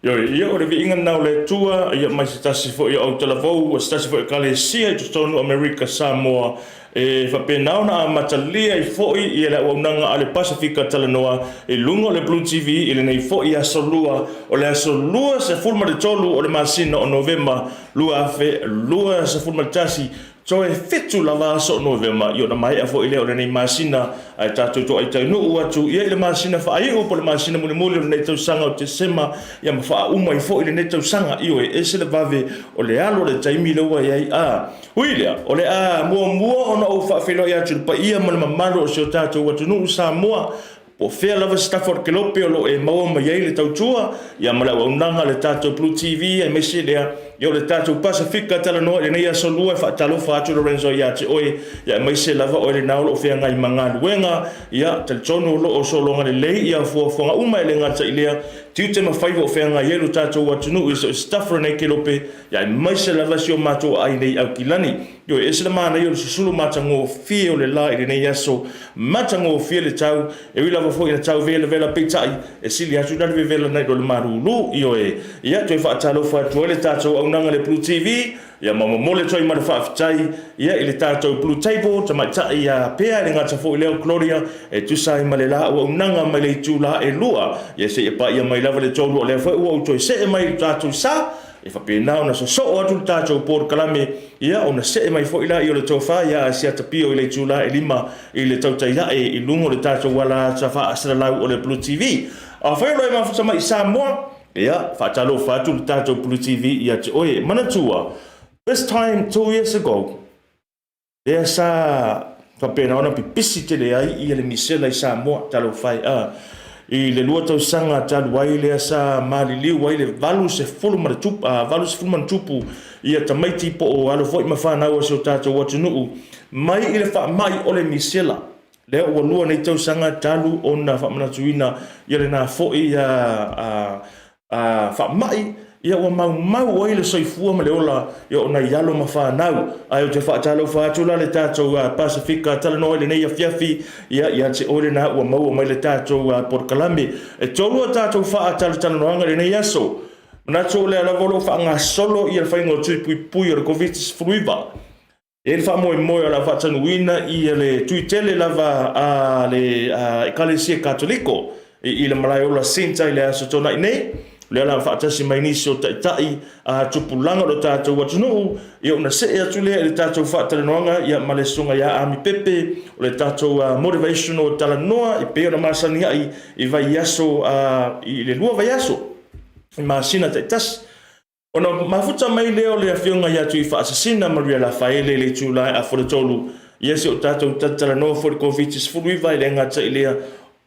ia o le viinga nau le tua, ia mai se tasi fo ia o Talanoa, se tasi fo ia Kalesia, i tonu Amerika Samoa, whapenau na matalia i foi i le waunanga a le Pasifika Talanoa, i lunga o le Blue TV, i le nei foi a solua, o le asolua se fulma de tolu o le masina o Novemba, lua se fulma de tasi, so e fitu lava so Novemba, i o na mai a foi i le o le nei masina, ai tātou to ai tau nuu atu, ia i le masina wha ai upo le masina muli muli o le nei tau sanga o te sema, ia ma wha uma i foi i le nei tau sanga, i o e se le vave o le alo le taimi leua i ai a. Hui lea, o le a mua ona o wha whilo i atu, pa ia ma le mamaro o se o tātou atu nuu sa mua, po fea lava Stafford ke lope o lo e maua ma iei le tautua, ia ma lau unanga le tātou Blue TV, e mesi lea, ia o le tātou Pasifika Talanoa, le nei aso lua e whaatalofa atu Lorenzo ia te oe, ia e maise lava o le nao lo fea ngai manga luenga, ia talitonu lo o solonga le lei, ia fuafonga uma e le ngata i lea, tiu te mawhaiva o fea ngai elu tātou atunu, ia so Stafford nei ke lope, ia e maise lava si o mātou ai nei au kilani, yo e se le mana yo se sulu matango fie o le la i nei aso matango fie le tau e wi lava fo i tau vela pitai e sili atu na vela nei do le marulu yo e ia Tuifaasisina to le tatou au nanga le Blue TV ia mama mole toi ma fa fitai ia i le tatou Blue Table ta mai tai ia pea le ngata fo i leo Gloria e tu sai ma le la au nanga mai le tula e lua ia se e pa ia mai lava le tolu o le fo o toi se mai tatou sa e whapenau na so atu tātou por kalame ia o na se mai fo ila i o le tofa ia a sia tapio i le tula e lima i le tautaia e i lungo le tātou wala sa wha asara lau o le Blue TV a whaelo e mafuta mai Samoa ia whaatalofa atu le tātou Blue TV ia te oe manatua this time 2 years ago ia sa whapenau na pipisi te le ai i le misela i Samoa talo whai i le lua tau sanga talu wai lea sa maliliu wai le valu se fulu tupu ia tamaiti po o alo foi mawhanau o se o tātou watunuu mai i le wha mai o le misela lea ua lua nei tau sanga talu o na wha manatuina ia le nā foi wha mai ia ua mau wai le soifua Malaeola ia o na ialo mawhanau ai o te whaatalo whaatula le tātou Pasifika Talanoa le nei a fiafi ia te ore na ua mau mai le tātou porkalame e tolua tātou whaatalo Talanoanga le nei aso manato le alavolo wha solo ia le whaingo pui o le COVID-19 e le wha moe o la whatanuina ia le tuitele lava le Ekalesia Katoliko i le Malaeola Center i le aso tona i nei le ala whaatasi mai nisi o taitai tupulanga o tātou atunuu ia una se atu lea le tātou whaatalanoanga ia malesunga ia ami Pepe o le tātou Motivational o Talanoa i peo na masani ai i vai aso i le lua vai aso i masina taitasi ona mafuta mai leo le afionga ia Tuifaasisina Maria Lafaele le tūlai a whaletolu ia se o tātou Talanoa for COVID-19 i le ngata i lea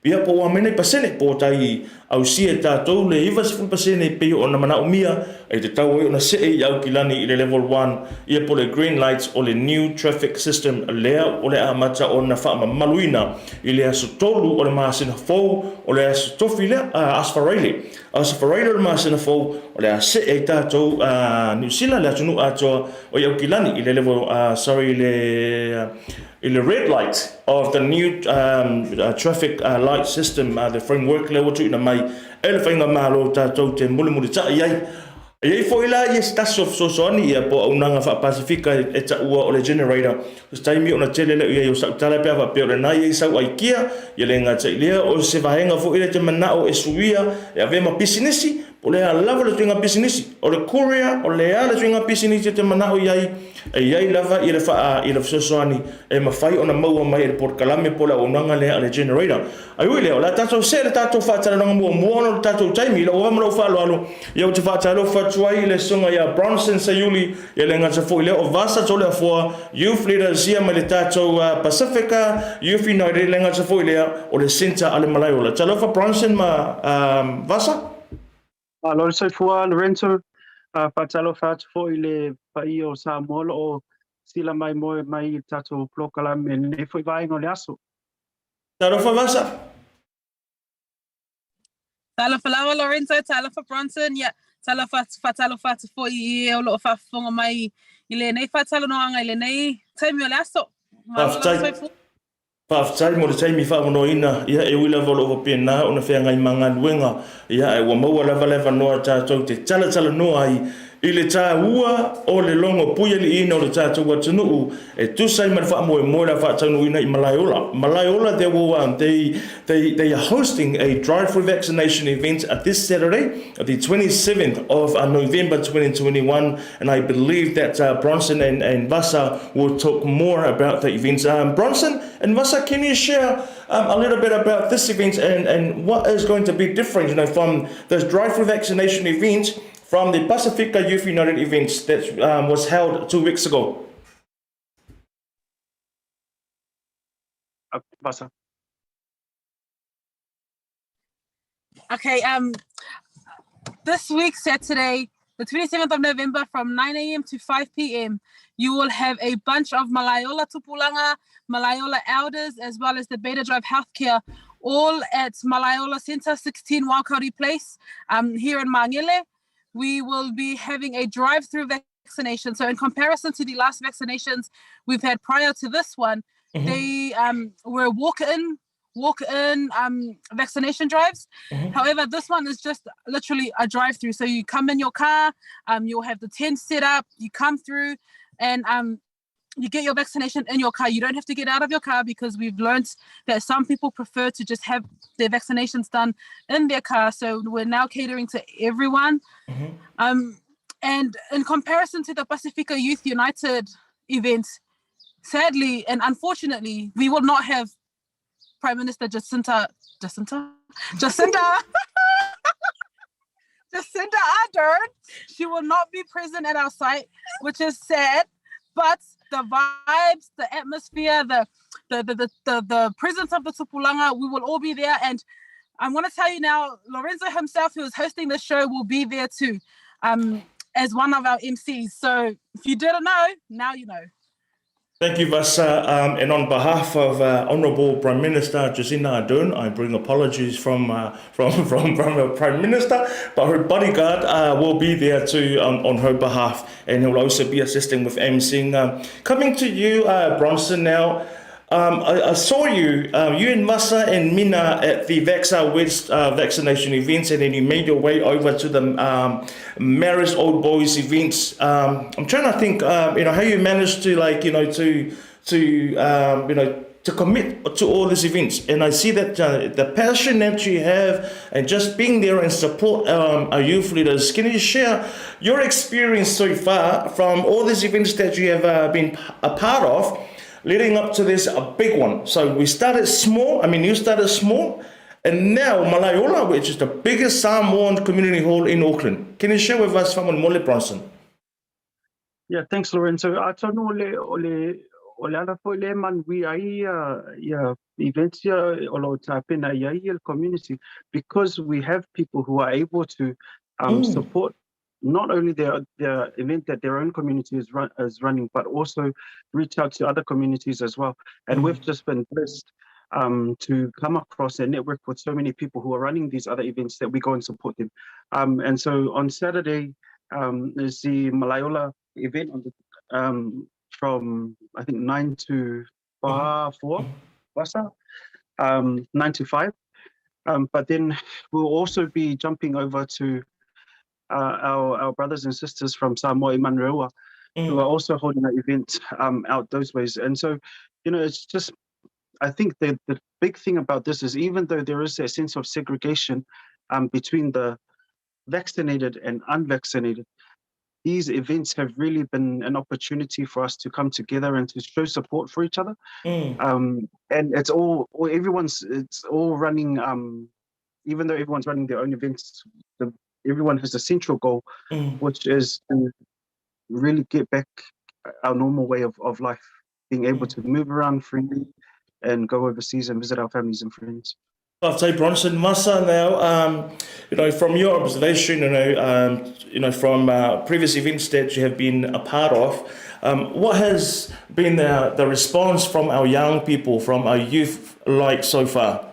ia po wa mene pasene po tai au sie tātou le iwa se pasene pe o na mana umia e te tau e o na se e au kilani i le level 1 ia po le green lights o le new traffic system lea o le amata o na wha maluina i le aso tolu o le masina fau o le aso tofi lea asfarele o le masina fau o le ase e tātou New Zealand le atunu atoa o i au kilani i le level in the red light of the new traffic light system, the framework level tu na mai ele whainga malo tātou te muli ta iai fo ila i staso soani ia po unanga wha Pasifika e ta ua o le generator so taimi o na tele le iai o sa utala pia wha pia o le nai iai sau aikia ia le ngata ilea o se vahenga fo ila te manao e suia e avema pisinisi o le lava le tuinga pisinisi o le courier o le ale tuinga pisinisi te manao iai e iai lava i le wha i le soani e mawhai o na maua mai e por kalame po la unanga le ale generator ai ui leo la tātou se le tātou whātarananga mua no le tātou taimi la o amaro whaaloalo ia o te whātalo whatuai le sunga ia Bronson Seiuli ia le ngata fo i leo o Vasah Toleafoa youth leaders ia mai le tātou Pasifika youth united le ngata fo i leo o le center ale Malaeola talofa Bronson ma Vasah Lorenzo Patalo fat fo ile pai o Samoa o sila mai mai tato plokala men e foi vai no leaso. Talofa Vasah. Talofa Lorenzo, talofa Bronson, ya talofa fo i o lo fa fonga mai ile nei fatalo no anga ile nei taimi o leaso. Whaafatai mo le taimi whaamanoina, ia e wila volo o pēnā, ona whea ngai manga luenga, ia e wa maua lava noa tātou te tala noa i le tā ua o le longo puia li ina o le tātou atunuu, e tusai man whaamoe moe la whaataunuina I Malaeola. Malaeola, they are hosting a drive-through vaccination event this Saturday, the 27th of November 2021, and I believe that Bronson and Vasah will talk more about the events. Bronson and Vasah, can you share a little bit about this event and what is going to be different, from those drive-through vaccination events from the Pacifica Youth United events that was held 2 weeks ago? Vasah. Okay, this week, Saturday, the 27th of November, from 9 a.m. to 5 p.m., you will have a bunch of Malaeola tupulanga, Malaeola elders, as well as the Beta Drive Healthcare, all at Malaeola Centre, 16 Wakauri Place, here in Mangele. We will be having a drive-through vaccination. So in comparison to the last vaccinations we've had prior to this one, they were walk-in vaccination drives. However, this one is just literally a drive-through. So you come in your car, you'll have the tent set up, you come through, and you get your vaccination in your car. You don't have to get out of your car, because we've learned that some people prefer to just have their vaccinations done in their car. So we're now catering to everyone. And in comparison to the Pacifica Youth United event, sadly and unfortunately, we will not have Prime Minister Jacinda Ardern. She will not be present at our site, which is sad. But the vibes, the atmosphere, the presence of the tupulanga, we will all be there. And I'm going to tell you now, Lorenzo himself, who is hosting the show, will be there too, as one of our MCs. So if you didn't know, now you know. Thank you, Vasah. And on behalf of Honourable Prime Minister Jacinda Ardern, I bring apologies from the Prime Minister, but her bodyguard will be there too on her behalf, and he'll also be assisting with emceeing. Coming to you, Bronson, now. I saw you and Vasah and Mina at the Vaxa West vaccination events, and then you made your way over to the Maris Old Boys events. I'm trying to think, how you managed to to commit to all these events, and I see that the passion that you have and just being there and support our youth leaders. Can you share your experience so far from all these events that you have been a part of, leading up to this big one? So we started small. You started small, and now Malaeola, which is the biggest Samoan community hall in Auckland. Can you share with us from Mole Bronson? Yeah, thanks, Lorenzo. Ole ala foi le man we ai events here olo tapena ia community, because we have people who are able to support not only their event that their own community is running, but also reach out to other communities as well. And we've just been blessed to come across and network with so many people who are running these other events that we go and support them. And so on Saturday is the Malaeola event from I think 9 to 4, Vasah, 9 to 5. But then we'll also be jumping over to our brothers and sisters from Samoa Malaeola, who are also holding an event out those ways. And so, it's just, I think the big thing about this is, even though there is a sense of segregation between the vaccinated and unvaccinated, these events have really been an opportunity for us to come together and to show support for each other. And it's all running, even though everyone's running their own events, everyone has a central goal, which is to really get back our normal way of life, being able to move around freely and go overseas and visit our families and friends. I'd say, Bronson, Vasah, now, from your observation, from previous events that you have been a part of, what has been the response from our young people, from our youth, like so far?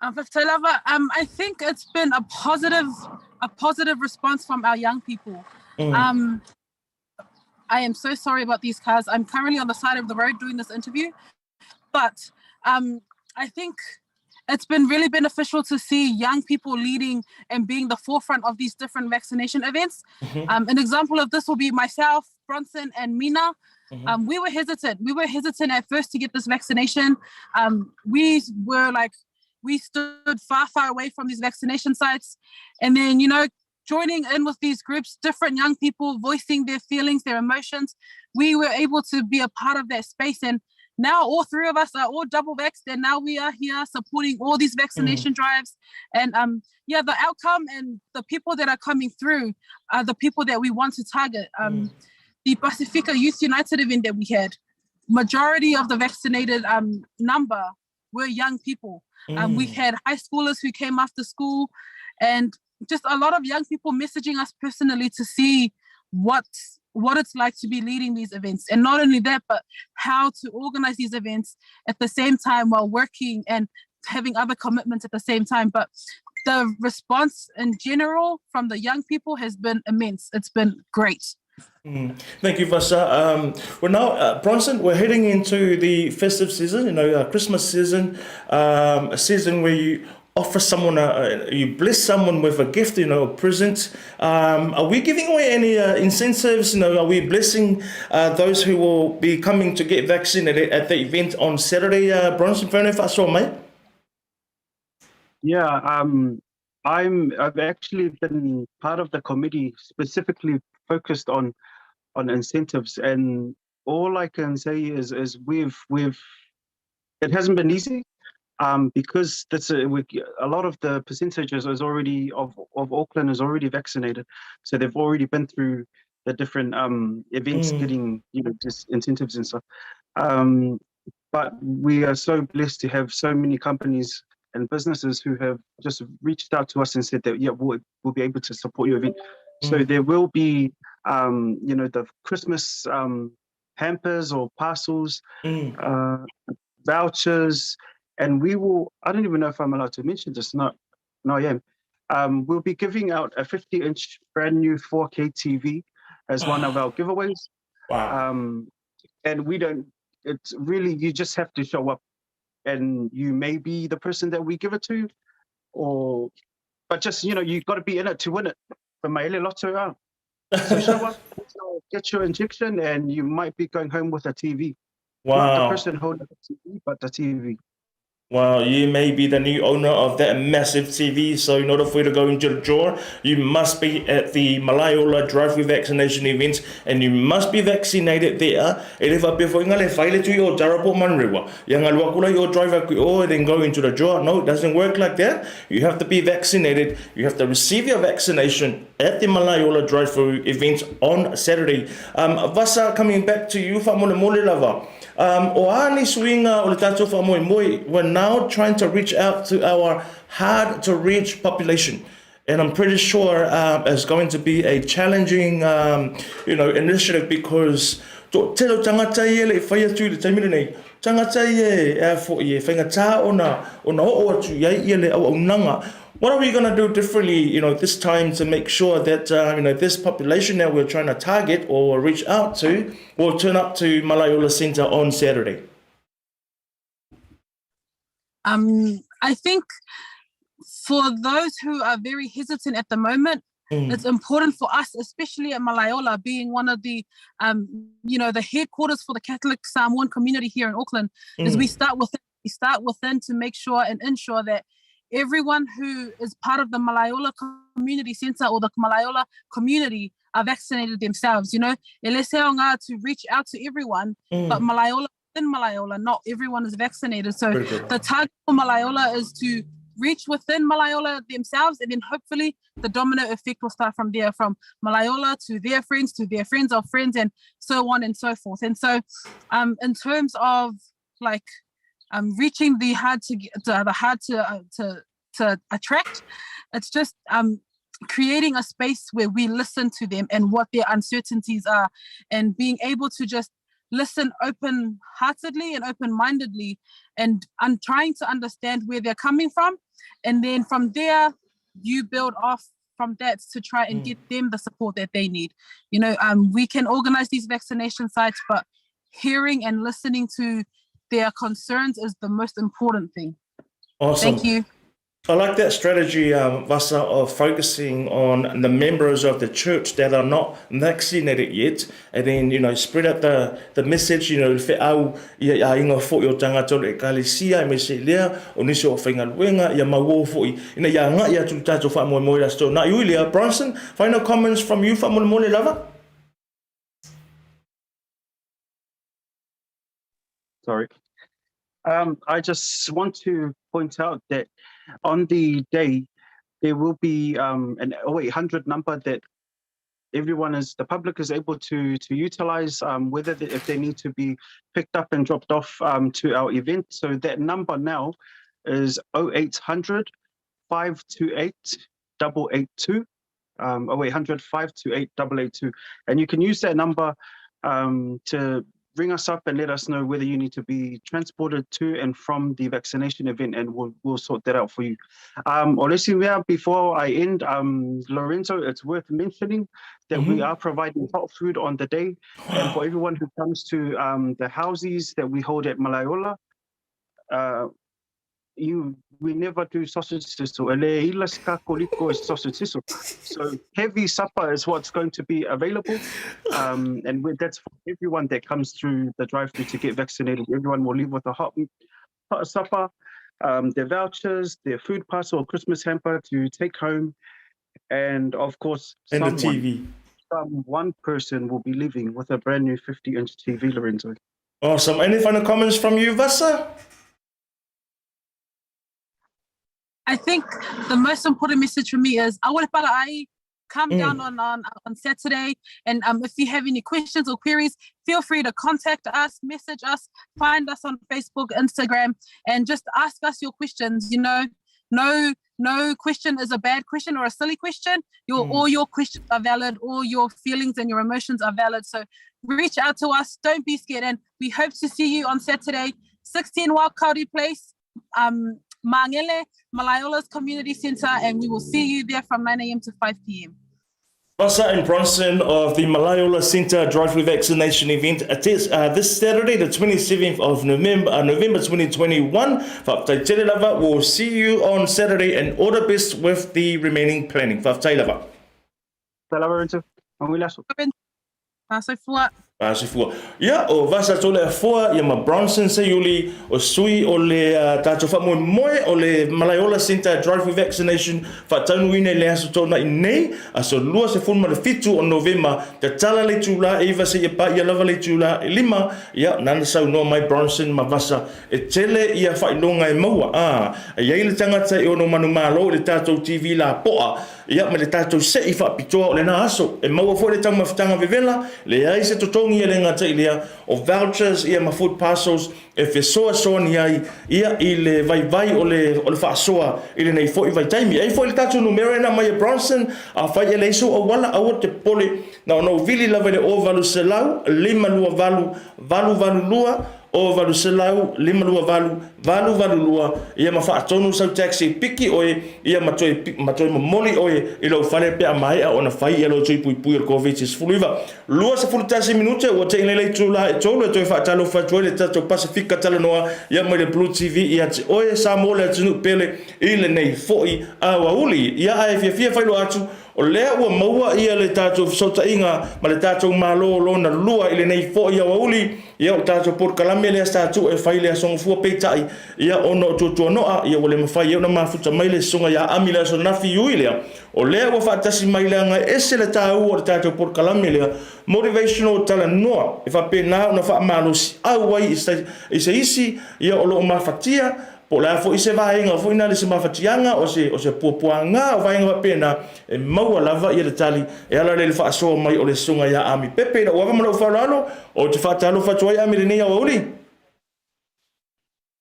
I think it's been a positive response from our young people. I am so sorry about these cars. I'm currently on the side of the road doing this interview, but I think it's been really beneficial to see young people leading and being the forefront of these different vaccination events. An example of this will be myself, Bronson, and Mina. We were hesitant. We were hesitant at first to get this vaccination. We stood far, far away from these vaccination sites. And then, joining in with these groups, different young people voicing their feelings, their emotions, we were able to be a part of that space. And now all three of us are all double vaxxed, and now we are here supporting all these vaccination drives. And the outcome and the people that are coming through are the people that we want to target. The Pacifica Youth United event that we had, majority of the vaccinated number were young people. We had high schoolers who came after school, and just a lot of young people messaging us personally to see what it's like to be leading these events. And not only that, but how to organize these events at the same time while working and having other commitments at the same time. But the response in general from the young people has been immense. It's been great. Thank you, Vasah. We're now, Bronson, we're heading into the festive season, Christmas season, a season where you offer someone, you bless someone with a gift, a present. Are we giving away any incentives? Are we blessing those who will be coming to get vaccinated at the event on Saturday? Bronson, mate? Yeah, I've actually been part of the committee specifically focused on incentives, and all I can say is we've it hasn't been easy. Because that's a lot of the percentages is already of Auckland is already vaccinated, so they've already been through the different events, getting just incentives and stuff. But we are so blessed to have so many companies and businesses who have just reached out to us and said that we'll be able to support your event. So there will be the Christmas hampers or parcels, vouchers. And we will, I don't even know if I'm allowed to mention this, no, I am. We'll be giving out a 50-inch brand new 4K TV as one of our giveaways. Wow. And it's really, you just have to show up, and you may be the person that we give it to, but just, you've got to be in it to win it. For Malaeola Lotto. So show up, get your injection, and you might be going home with a TV. Wow. Not the person holding the TV, but the TV. Wow, you may be the new owner of that massive TV, so in order for you to go into the draw, you must be at the Malaeola Drive-Thru vaccination event, and you must be vaccinated there. E le whapewha inga Lafaele tui o Tarapo Manrewa. Yang alua kula your driver kui and then go into the draw. No, it doesn't work like that. You have to be vaccinated. You have to receive your vaccination at the Malaeola Drive-Thru event on Saturday. Vasah, coming back to you, whamole lava. O ani swinga o le tātou whamoe, we're now trying to reach out to our hard to reach population, and I'm pretty sure it's going to be a challenging initiative, because telo tangata ye le whaia tui le taimire nei tangata ye fo ye whainga tā ona o atu ye le au nanga. What are we going to do differently, this time to make sure that, this population that we're trying to target or reach out to will turn up to Malaeola Centre on Saturday? I think for those who are very hesitant at the moment, it's important for us, especially at Malaeola, being one of the, the headquarters for the Catholic Samoan community here in Auckland, is we start within to make sure and ensure that everyone who is part of the Malaeola Community Centre or the Malaeola community are vaccinated themselves. Ele se o ngā to reach out to everyone, but within Malaeola, not everyone is vaccinated. So the target for Malaeola is to reach within Malaeola themselves, and then hopefully the domino effect will start from there, from Malaeola to their friends of friends, and so on and so forth. And so in terms of reaching the hard to attract, it's just creating a space where we listen to them and what their uncertainties are, and being able to just listen open-heartedly and open-mindedly, and trying to understand where they're coming from. And then from there, you build off from that to try and get them the support that they need. You know, we can organize these vaccination sites, but hearing and listening to their concerns is the most important thing. Awesome. Thank you. I like that strategy, Vasah, of focusing on the members of the church that are not vaccinated yet, and then, you know, spread out the message, you know, whiau ia inga fo o tangata le kalesia me se lea o nisi o whainga luenga ia mawo fo ina ia nga ia tu tato wha mo mo la sto na Iulia. Bronson, final comments from you wha mo mo le lava? Sorry. I just want to point out that on the day, there will be an 0800 number that the public is able to utilize, if they need to be picked up and dropped off to our event. So that number now is 0800 528 882, 0800 528 882. And you can use that number to ring us up and let us know whether you need to be transported to and from the vaccination event, and we'll sort that out for you. Before I end, Lorenzo, it's worth mentioning that we are providing hot food on the day. And for everyone who comes to the houses that we hold at Malaeola, we never do sausage sizzle. So heavy supper is what's going to be available. And that's for everyone that comes through the drive-thru to get vaccinated. Everyone will leave with a hot supper, their vouchers, their food parcel or Christmas hamper to take home. And of course, and the TV. One person will be leaving with a brand new 50-inch TV, Lorenzo. Awesome. Any final comments from you, Vasah? I think the most important message for me is come down on Saturday, and if you have any questions or queries, feel free to contact us, message us, find us on Facebook, Instagram, and just ask us your questions. You know, no question is a bad question or a silly question. All your questions are valid, all your feelings and your emotions are valid. So reach out to us, don't be scared, and we hope to see you on Saturday, 16 Wakauri Place, Mangele, Malaeola's Community Centre, and we will see you there from 9 a.m. to 5 p.m. Vasah and Bronson of the Malaeola Centre Drive-Thru Vaccination event. It is this Saturday, the 27th of November 2021. We'll see you on Saturday, and all the best with the remaining planning. Vasah Ia o Vasah Toleafoa ia ma Bronson Seiuli o sui o le tātou whamoe o le Malaeola Centre Drive-Thru Vaccination whatanuina le aso tōna i nei aso lua se funma le fitu o November te tala le tūla e iwa se ia pa ia lava le tūla e lima ia nana sau noa mai Bronson ma Vasah e tele ia whainonga e maua ia le tangata e ono manu malo le tātou TV la poa ia me le tātou se i whapitoa o le na aso e maua fo le tau mawhitanga vevela le ai se totongi e le ngata ilia o vouchers ia ma food parcels e whesoa soa ni ai ia i le vai o le whaasoa i le nei fo i vai taimi ei fo i le tātou numero e na mai Bronson a whai e le iso o wala awa te pole na ono vili lava le o valu se lau lima lua valu lua o valu se lau lima lua valu lua ia ma whaatonu sau taxi piki oe ia matoi mamoli oe i lau whare pe a mai a ona whai e lau tui pui o COVID is fuluiva lua se fulutasi minute ua te inelei tūla e tōlu e toi whaatalo whatuai le tatou Pasifika Talanoa ia mai le Blue TV ia te oe sa mo le atunu pele i le nei foi a wauli ia a e fia whailo atu o lea ua maua ia le tātou sotainga ma le tātou malo lona lua i le nei foi a wauli ia o tātou porkalame lea tātou e whai lea songa fua peitai ia ono tuatua noa ia o le mawhai ia o na mafuta mai le songa ia ami lea so nafi ui lea o lea ua whaatasi mai lea ngai ese le tāu o le tātou porkalame lea Motivational Talanoa e whapena o na whaamalo si au wai i se isi ia o loo mawhatia po la fo ise vainga fo ina le se mafatianga o se puapuanga o vainga pena e maua lava ia le tali e ala le fa so mai o le sunga ia ami Pepe na wa malo falalo o te fatalo fatuai ami le nia uli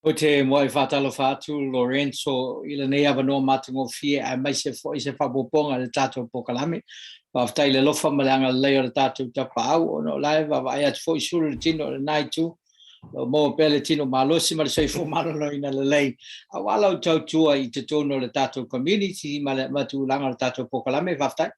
o te moi fatalo fatu Lorenzo i le nia no matungo fie a mai se fo ise fa poponga le tato pokalame va ftai le lofa malanga le o le tato tapau o no live va ia fo isul le tino le night tu mo peletino malosi mal sei fu malo ina lei awala tautua I te tono le tato community male matulanga le tato pokalame vaftai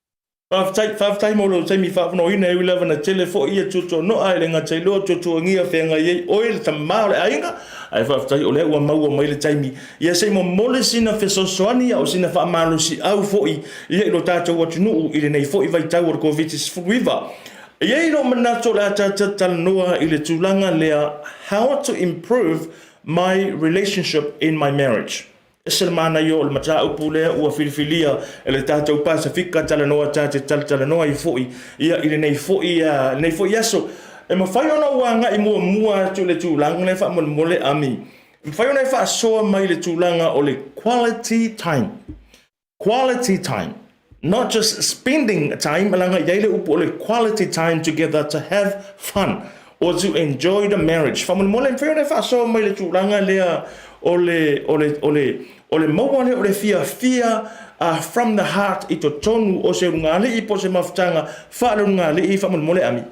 Whaftai mo lo taimi whawhano ina e lawa na tele fo ia tuto no ai le ngā teilo tuto ngia whenga iei oil ta mao le ainga ai whaftai o le ua maua mai le taimi ia sei mo mole sina whesosoani au sina whaamalo si au fo I ia ilo tātou atunuu I le nei fo I vai tau o COVID-19 fuiva ia ilo manato le atata Talanoa I le tūlanga lea how to improve my relationship in my marriage. Selmana yo le mata upule ua filifilia ele tātou Pasifika Talanoa Talanoa I foi ia I nei foi aso e mawhai ona wanga I mua tu le tūlanga le wha mole ami mawhai ona wha soa mai le tūlanga o le quality time not just spending time alanga iaile upu o le quality time together to have fun or to enjoy the marriage wha mole mawhai ona wha soa mai le tūlanga lea o le mauane o le fia from the heart I to tonu o se rungali I po se mafutanga wha rungali I wha mole ami.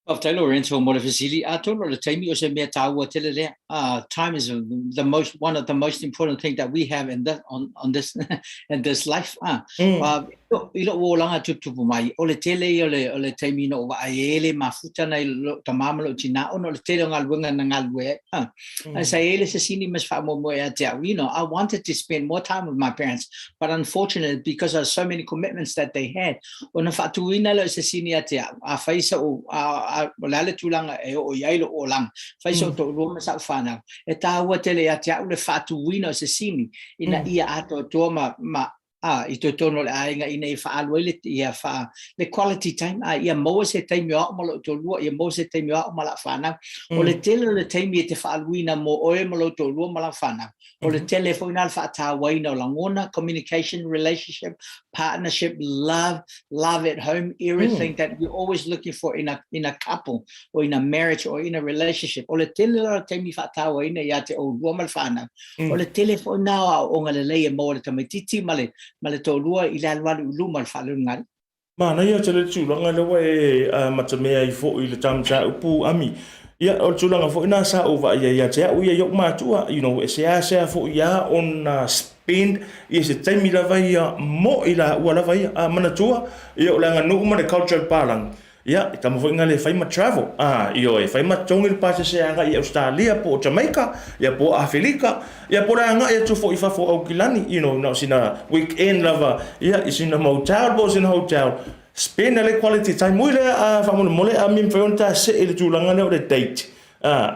Of Lorenzo Motivational, I told her the time you said me time is one of the most important things that we have in this in this life. You know, langa tupu mai. Ole tele ole time you know aiele mafuta na tamamalo tina ono le tele ngalwenga na ngalwe. I say ele se sini mas fa mo you know, I wanted to spend more time with my parents, but unfortunately because of so many commitments that they had, ona fa tuina le se sini atia a faisa lale tulanga e o yailo o lang faiso to roma sa fana e tawa tele atia ule fatu wino se sini ina ia ato toma ma I to tono le ainga ina I fa alwele ia fa le quality time ia mo se time yo mo to lu ia mo se time yo mala fana o le tele le time te fa alwina mo o e mo to lu mala fana o le telephone al fa ta waina langona communication relationship partnership love at home everything that we're always looking for in a couple or in a marriage or in a relationship o le tele le time fa ta waina ia te o lu mala fana o le telephone now o ngale le mo le tamititi male Malaeola I lalwalu lumal falungal. Mana ia tele tūlanga le wae matamea I fo I le tamta upu ami. Ia o tūlanga fo ina sa ova ia te au ia yok mātua, you know, e sea fo ia on spend, ia se taimi lava ia mo I la ua lava ia manatua, ia o langa nuuma le cultural palang. Ia, I tamo fo inga le whaima travel. Io e whaima tongi le pāse se anga I Australia po Jamaica, ia po Afrika, ia po anga ia tu fo I fafo au kilani, you know, sina weekend lava, ia, I sina motel, po sina hotel. Spend le quality time, mui le whamuna mole a mim whaionta se ele tūlanga leo le date.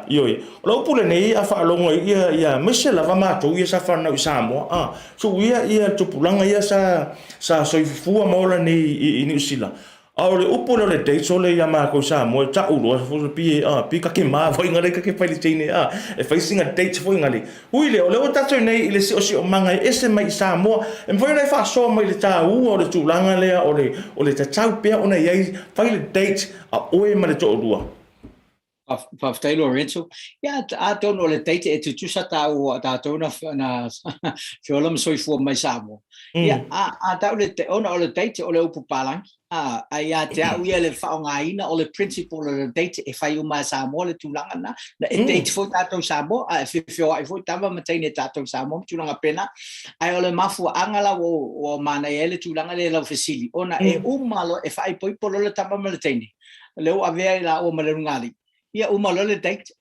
Io e. O lau pule nei a whaalongo ia mese lava mātou ia sa whanau I Samoa. So ia tupulanga ia sa soifua maola nei I New Zealand. Aole upo le date so le yama ko sa mo ta ulo fo pi ka ke ma foi ngale ka ke pai tine e facing a date foi ngale ui le o ta tso nei le si o manga ese mai sa mo e foi nei fa so mai le ta u o le tulanga le o le ta tau pe ona ia fai le date a oe ma le to lua of Lorenzo I don't know le date e tu sa ta o ta tona na fiolom soi fu mai sa mo a ta le ona o le date o le upu palang ai te au ia le whaongaina o le principle o le date e whai uma Samoa le tūlanga na e date fo tātou Samoa e whiwhio ai fo tawa mateine tātou Samoa tūlanga pena ai o le mafu angala o mana e le tūlanga le lau whesili ona e umalo e whai poipolo le tawa mateine leo avea la o malerungali ia umalo le date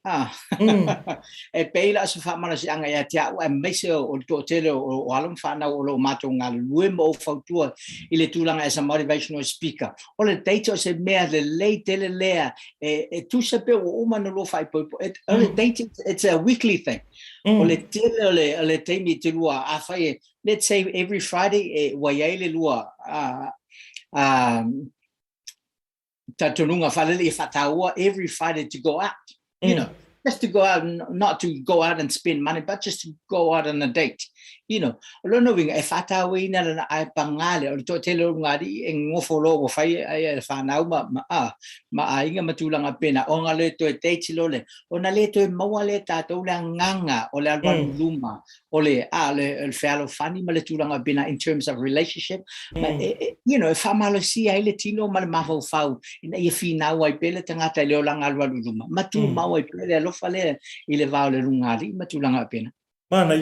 e peila so fa mana si anga ia te au e meise o to tele o alam fana o lo mato nga lue mo fautua I le tūlanga as a motivational speaker o le date o se mea le lei tele lea e tu se pe o umano lo fai po o le date it's a weekly thing o le tele o le teimi te lua a fai let's say every Friday e waiele lua tatununga falele fataua every Friday to go out you know just to go out, not to go out and spend money, but just to go out on a date. You know, lo no winga e fata we na na ai pangale o to telo ngadi e ngofolo o fai ai fa na ma ai nga matulang apena o nga le to e date lole o na le to e mawale ta to la nganga o le alwa luma o le le falo fani ma le tulang apena in terms of relationship. You know, fa malo si ai le tino ma mafo fau ina e fina wai pele tangata le o la alwa luma matu ma wai pele lo fale ile va le ngadi matulang apena. Mana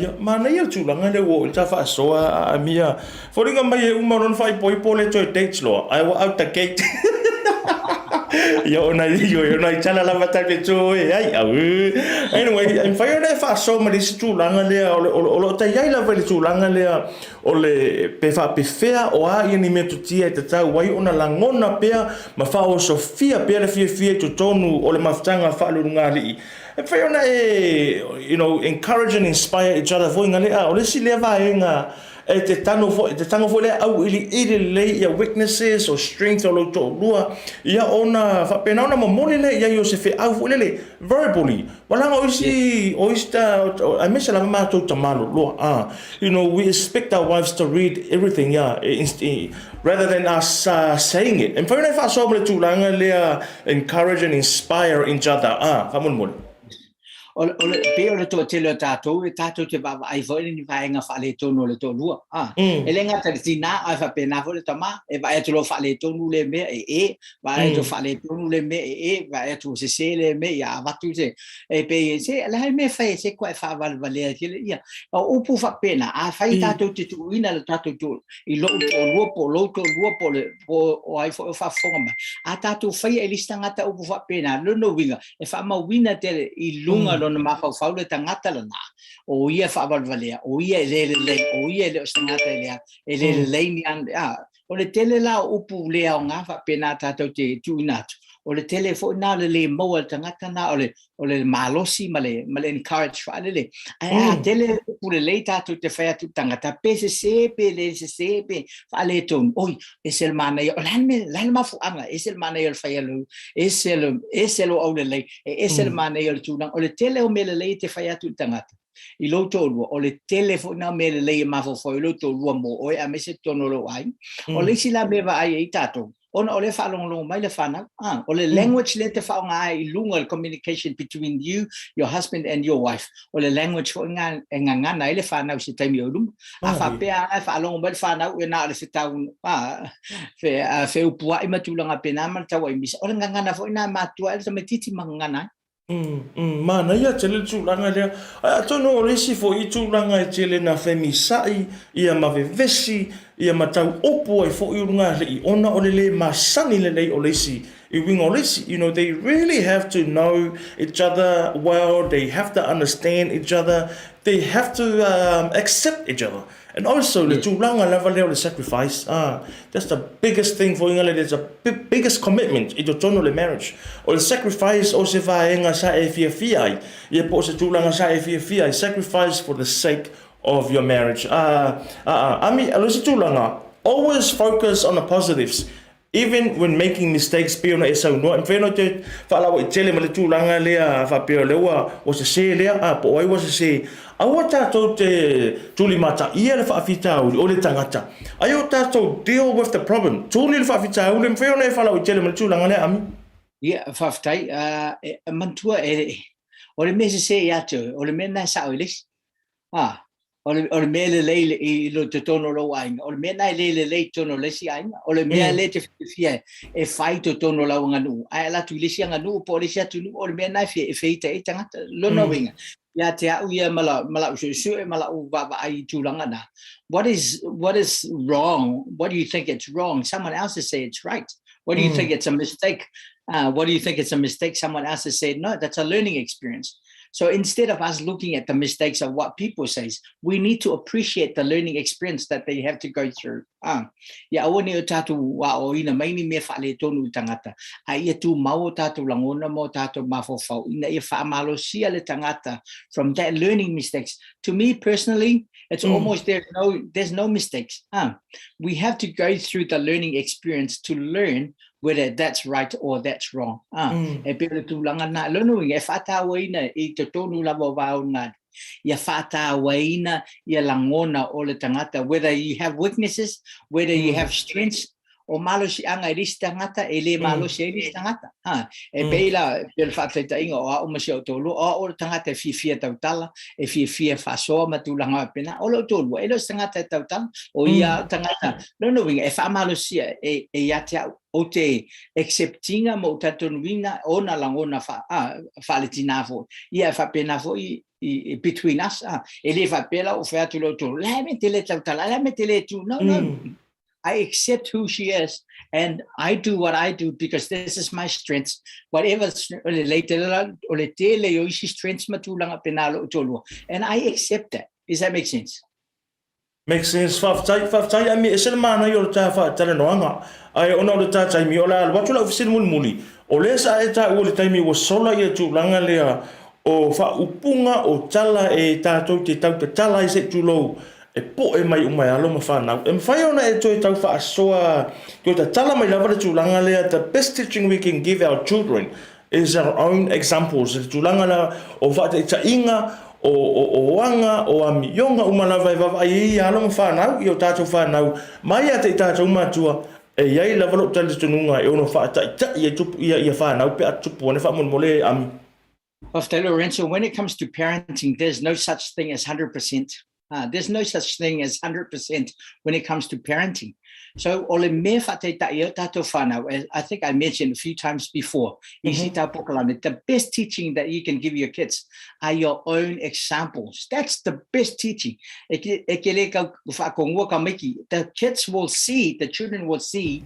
ia tulanga le wo ta fa soa a mia. Foringa mai uma non fai poi pole to dates lo. I was out the gate. Yo na chala la mata ke to ai au. Anyway, I'm fire le fa so ma dis tulanga le o ta ia la vele tulanga le o le pe fa pe fea o a ni me tu tia te tau wai ona langona pea ma fa o Sofia pe le fie to tonu o le maftanga fa lu ngali. And for you know, encourage and inspire each other. For inga o le si le vaenga te tango fo le au ili le ia weaknesses or strengths o lo to lua ia ona fa pena ona mo mole le ia yo se fe au fo le verbally. Wala o isi I miss la ma to tamalo lo you know, we expect our wives to read everything rather than us saying it. And for fa so le tulanga le encourage and inspire each other fa mon o pe o le to tele tatou te va ai foi ni vai nga fa le tonu le to lua ele nga te tina ai fa pena fo le tama e vai to lo fa le tonu le me vai to fa le tonu le me vai to se le me ya va tu se e pe se la me fa se qua fa val vale ke le ia o pu fa pena a fa tatou te tu ina le tatou tu I lo to luo le o ai fa fonga a tatou fa e lista ngata o pu fa pena lo no winga e fa ma wina te I lunga no ma fa le tangata lana o ia fa valvalea o ia le tangata le ni o le tele la upu le nga fa pena tatou te tuinat o le telefone na le mo tangata na o le malosi male encourage fa le tele pu le tatou te fa tu tangata PCC fa le ton oi es el mana yo lan ma fu anga es el mana yo fa lo es el o le es el mana yo tu o le tele o mele le te fa tu tangata I lo to o le telefone na mele le ma fo lo to mo o a me se tono lo ai o le sila me va ai tatou ona ole fa long mai le fana ole language le te fa nga I lunga communication between you your husband and your wife ole language fo nga na le fana si time yo dum a fa pe a fa long mai fana we na le fita fe u pua I matulanga pena mal tawa I mis ole nga na fo na matua le metiti mangana mana ia tele tulanga le a tono o le si fo I tulanga e tele na femisai ia ma vesi ia matau opo ai fo I runga le ona o le masani le o le si I winga o le si you know they really have to know each other well they have to understand each other they have to accept each other and also le tulanga lava le sacrifice that's the biggest thing for ingale there's a biggest commitment I tono le marriage o le sacrifice o se vaenga sa e fia ia po se tulanga sa e fia sacrifice for the sake of your marriage ami alusi tulanga always focus on the positives even when making mistakes pe ona esa no enfeno te fala o tele male tulanga le fa pe le o se le po ai o se awa tatou te tuli mata ia le whaafita o le tangata. Ai o tatou deal with the problem. Tuli le whaafita o le mwheo nei whala o tele malutulanga le ami. Ia, whaafitai, mantua o le mese se I atu, o le mena sa o ilis. O le mele leile I lo te tono lo ainga. O le mena leile lei tono lesi ainga. O le mea le te fia e whai to tono lau nganu. Ai la tu lesi nganu po lesi atu nu. O le mena e feita e tangata. Lono winga. Ya te au ia mala su e mala u va ai tulanga na. What is wrong? What do you think it's wrong? Someone else has said it's right. What do you think it's a mistake? What do you think it's a mistake? Someone else has said no, that's a learning experience. So instead of us looking at the mistakes of what people say, we need to appreciate the learning experience that they have to go through. Ia awane o tātou wa o ina maini me whaale tonu tangata. A ia tu mau tātou langona mo tātou mawhawhau. Ina ia whaamalo sia le tangata from that learning mistakes. To me personally, it's almost there's no mistakes. We have to go through the learning experience to learn whether that's right or that's wrong. E pere tūlanga nā lonuing e whātāwaina I te tonu lava wāo ngāri. Ia whātāwaina ia langona o le tangata, whether you have weaknesses, whether you have strengths, o malo si anga iris tangata, e le malo si iris tangata. E peila, pere whātaita inga o a umasi o tolu, o tangata e fia tautala, e fia whasoa matulanga pena, o lo tolu, e lo tangata e tautala, o ia tangata. Lonuing e whaamalo sia e iatea o te acceptinga mo tatonuina o na langona whaaletina fo. Ia whapena fo I between us. Ele whapela o whatu lo tolu. La me te le tautala, la me te le tu. No. I accept who she is and I do what I do because this is my strengths. Whatever le te le o isi strengths matulanga penalo o tolu. And I accept that. Does that make sense? Makes sense. Whaftai, I mean, it's a man, you'll tell Talanoa. I know the touch, I mean, what you'll have seen muli. O lesa e ta ua le taimi ua sola ia tūlanga lea o whaupunga o tala e tātou te tau te tala I se tūlou e po e mai umai alo ma whanau. E mwhai ona e toi tau whaasoa toi ta tala mai lava le tūlanga lea the best teaching we can give our children is our own examples. Le tūlanga lea o whaate ita inga o wanga o amionga umalawa e wawa I alo ma whanau I o tātou whanau mai a te tātou matua e iai lava lo tali tununga e ono whaata ia whanau pe atupu ane whamon mole ami. Lorenzo, when it comes to parenting, there's no such thing as 100%. There's no such thing as 100% when it comes to parenting. So, ole me whateita I o tātou whanau, I think I mentioned a few times before, the best teaching that you can give your kids are your own examples. That's the best teaching. The kids will see, the children will see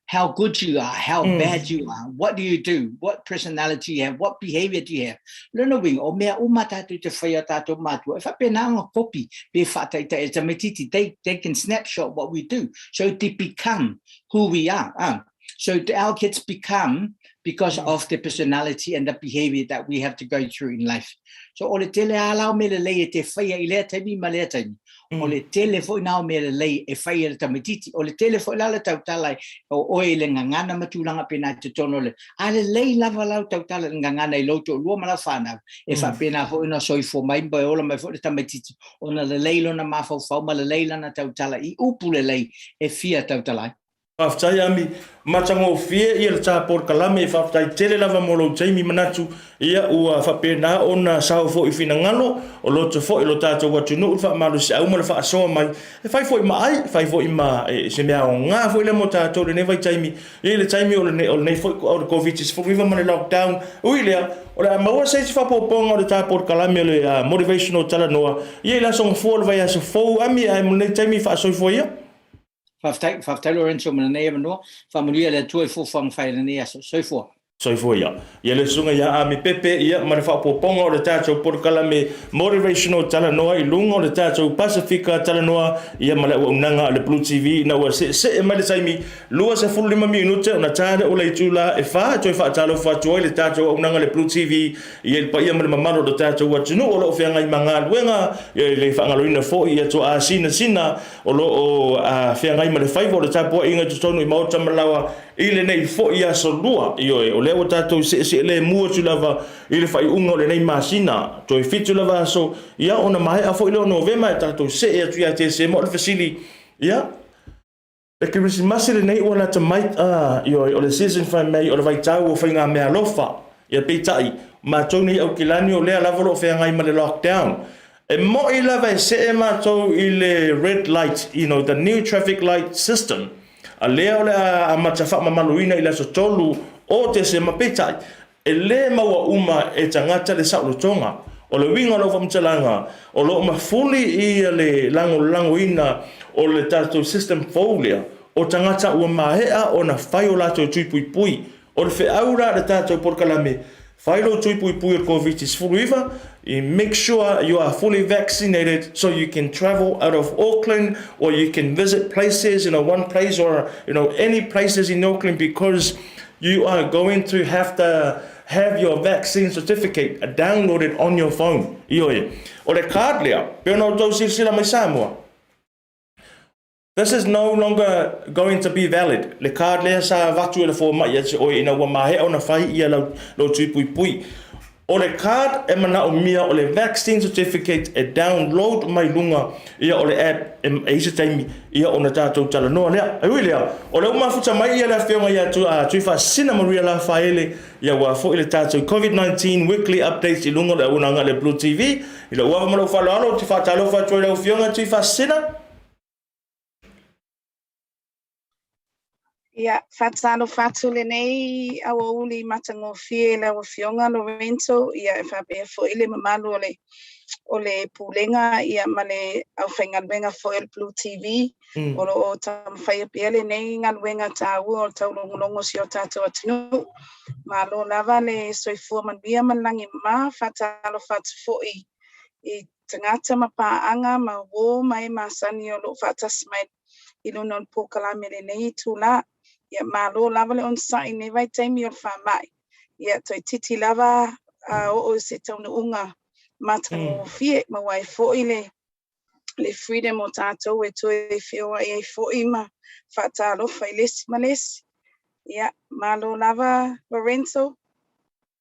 how good you are, how bad you are, what do you do, what personality you have, what behavior do you have. Learning o mea umata tu te whaia tātou mātua. If I penanga kopi, be whataita e tamatiti, they can snapshot what we do. So they become who we are. So our kids become because of the personality and the behavior that we have to go through in life. So ole tele alau me le lei te whaia I lea taimi ma lea taimi. Ole tele fo nao me le lei e whaia le tamatiti. Ole tele fo lala tautalai o oe le ngangana matulanga pena te tono le. A le lei lava lau tautala le ngangana I loto lua mala whanau. E whapena fo ina soi fo mai mba ola mai fo le tamatiti. Ona le lei lona mawhau ma le lei lana tautala I upu le lei e fia tautalai. Whaftai ami, matango o fie ia le tāpor kalame e whaftai tele lava molo taimi manatu ia ua whapena o na sao fo I whina ngalo o loto fo I lo tātou watu nuu whaamalu si au mala whaasoa mai e whai fo I maai, whai fo I ma se mea o ngā fo I le mo tātou le nevai taimi ia le taimi o le nei fo I le COVID-19 fo riva mane lockdown ui lea o le maua seiti whapoponga o le tāpor kalame o le Motivational Talanoa ia la song fo le vai aso fo ami ai mo nei taimi whaasoi fo ia Whaftai Lorenzo mana nei amanoa, whamuria le Tuifaasisina whangwhai le nei aso, soifua. Soifua ia. Ia le sunga ia a mi Pepe ia mare whapoponga o le tātou porkala me Motivational Talanoa I lunga o le tātou Pasifika Talanoa ia Malaeola unanga le Blue TV na ua se e mai le taimi lua se 45 minute o na tāre o le tūla e wha toi whaatalo whatua le tātou unanga le Blue TV ia pa ia mare mamaro le tātou watunu o lo whianga I manga luenga ia le whangaloina fo ia to a sina o lo o whianga I mare whaivo le tāpua inga tutonu I maota malawa I le nei fo ia solua I o leo tātou se le mua tu lava I le whai unga o le nei masina toi fitu lava so ia ona mai a fo I leo novema e tātou se e atu ia te se mo le fasili ia e kirisi masi le nei ua lata mai I o le season whai mei o le vai tau o whainga mea lofa ia peitai mātou nei au kilani o lea lava lo whainga I ma le lockdown e mo I lava e se e mātou I le red light the new traffic light system a lea o le a matafa mamaluina I la so tolu o te se mapetai e le maua uma e tangata le saulotonga o le winga lo whamtalanga o lo mafuli I le langoina o le tātou system folia o tangata ua mahea o na whai o lato tuipuipui o le whiaura le tātou porkalame Whailo tui pui pui o COVID-19, make sure you are fully vaccinated so you can travel out of Auckland or you can visit places, one place or, any places in Auckland, because you are going to have your vaccine certificate downloaded on your phone. Ioe. O le card lea, peona tau silsila mai Samoa. This is no longer going to be valid. Le card lea sa vatu e le fō mai ati oi ina wa mahe o na whai ia lau tui pui pui. O le card e mana o mia o le vaccine certificate e download mai lunga ia o le app e isa taimi ia o na tātou talanoa lea. Ai ui lea, o le umafuta mai ia le whionga ia Tuifaasisina Maria Lafaele ia wa fo i le tātou COVID-19 weekly updates I lunga le unanga le BLU TV. I le uawa malo whaloalo Te Whatalofa tui le whionga Tuifaasisina. Ia, whatalofa tule nei awa uli matangofie le whionga Lorenzo, ia e whapea fo ile mamalu o le pulenga ia male au whaingalwenga fo el BLU TV, o tam whaia piele nei ngalwenga tāu o tau longolongo si o tātou atinu. Malo lava le soifua manuia malangi ma whatalofa fo I tangata mapaanga ma wo mai masani o lo whatasmai I luna o pokalame le nei tula. Ia malo lava le on sai nei vai taimi o whamai. Ia toi titi lava o se tauna unga matango fie ma wai fo'i le freedom o tātou e toi whioa e fo'i ma whatalofa I lesi ma lesi. Ia malo lava Lorenzo.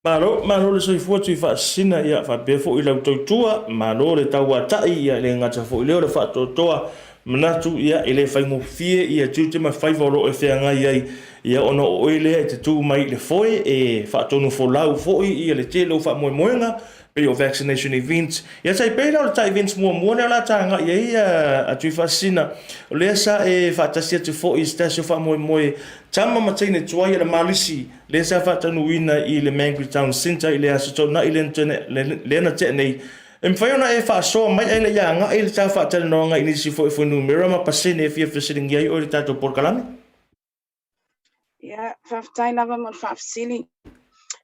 Malo le soifua Tuifaasisina ia whapea fo'i lau tautua, malo le tauatai ia le ngata fo'i leo le whatotoa manatu ia ele whaingofie ia tūte mai whaivoro e whengai ai ia ono o ele e te tū mai le foe e whaatonu wholau foe ia le telo whamoemoenga pe o vaccination events. Ia tai pēra o le tai events mua nea la tanga ia a Tuifaasisina o lea sa e whaatasia te foe stasio whamoemoe tama mataine tuai le malisi lea sa whaatanuina I le Mangry Town Centre I le asatona I le na te nei. Mwhaiona e whaasoa mai ele ia nga e le tā whaatalanoa I nisi fo e whanau mera ma pasene e fia whisiringi ai o le tātou porkalame. Ia, whaftai lava mon whafsili.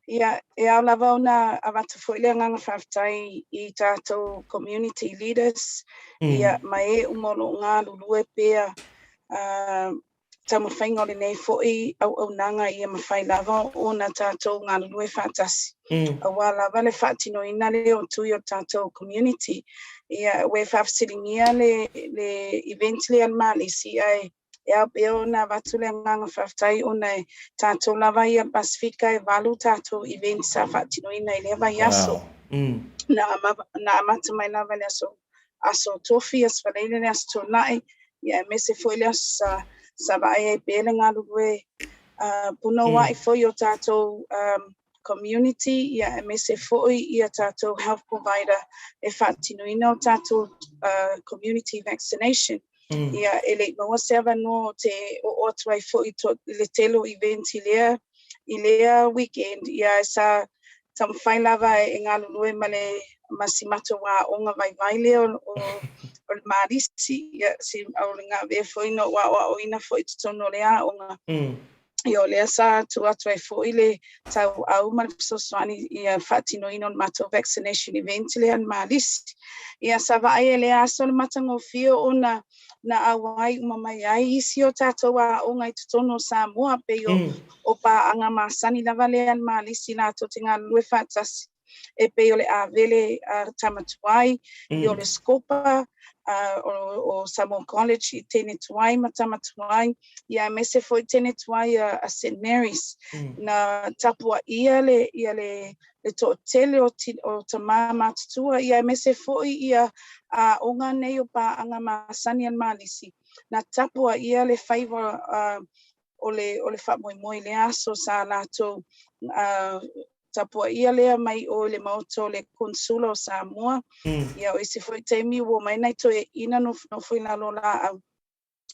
Ia, e au lava ona awata fo ile nganga whaftai I tātou community leaders. Ia, mai e umolo ngā lulue pēa tamu whainga le nei fo'i au nanga ia mawhai lava o na tātou ngā lulue whaatasi. Awa lava le whaatino ina le o tui o tātou community. Ia we whafsiringia le event le almalisi ai e au peo na watu le nganga whaftai o nei tātou lava ia Pasifika e walu tātou event sa whaatino ina I lewa iaso. Na amata mai lava le aso tofi as waleile le aso tonai. Ia mese fo ile sa vai e pele ngā lulue puno wai foi o tātou community ia e mese foi ia tātou health provider e whaatinuina o tātou community vaccination. Ia e le maua sewa no te o atuai foi le telo event I lea weekend ia sa tam whai lava e ngā lulue ma le masimato wā onga vai leo o le marisi ia si au ngā vea foi no wā o ina foi tutono lea onga. Ia o lea sa tu atu ai foi le tau au ma le pisosoani ia whaatino ino mato vaccination event lea an marisi. Ia sa vai e lea aso le matangofio o na awai umamai ai isi o tātou wā onga I tutono Samoa pe o pa anga masani lava lea an marisi la to te ngā lue whaatasi. E pe o le avele tamatuai, I o le skopa o Samoa College I tene tuai ma tamatuai, ia mese foi tene tuai a St. Mary's. Na tapua ia le to tele o tama matutua, ia mese foi ia onga nei o pa anga masani an malisi. Na tapua ia le faiva o le whamoimoi le aso sa lato tapua ia lea mai o le mauto le konsula o Samoa. Ia o isi foi teimi wo mai nai to e ina no foi la lola au.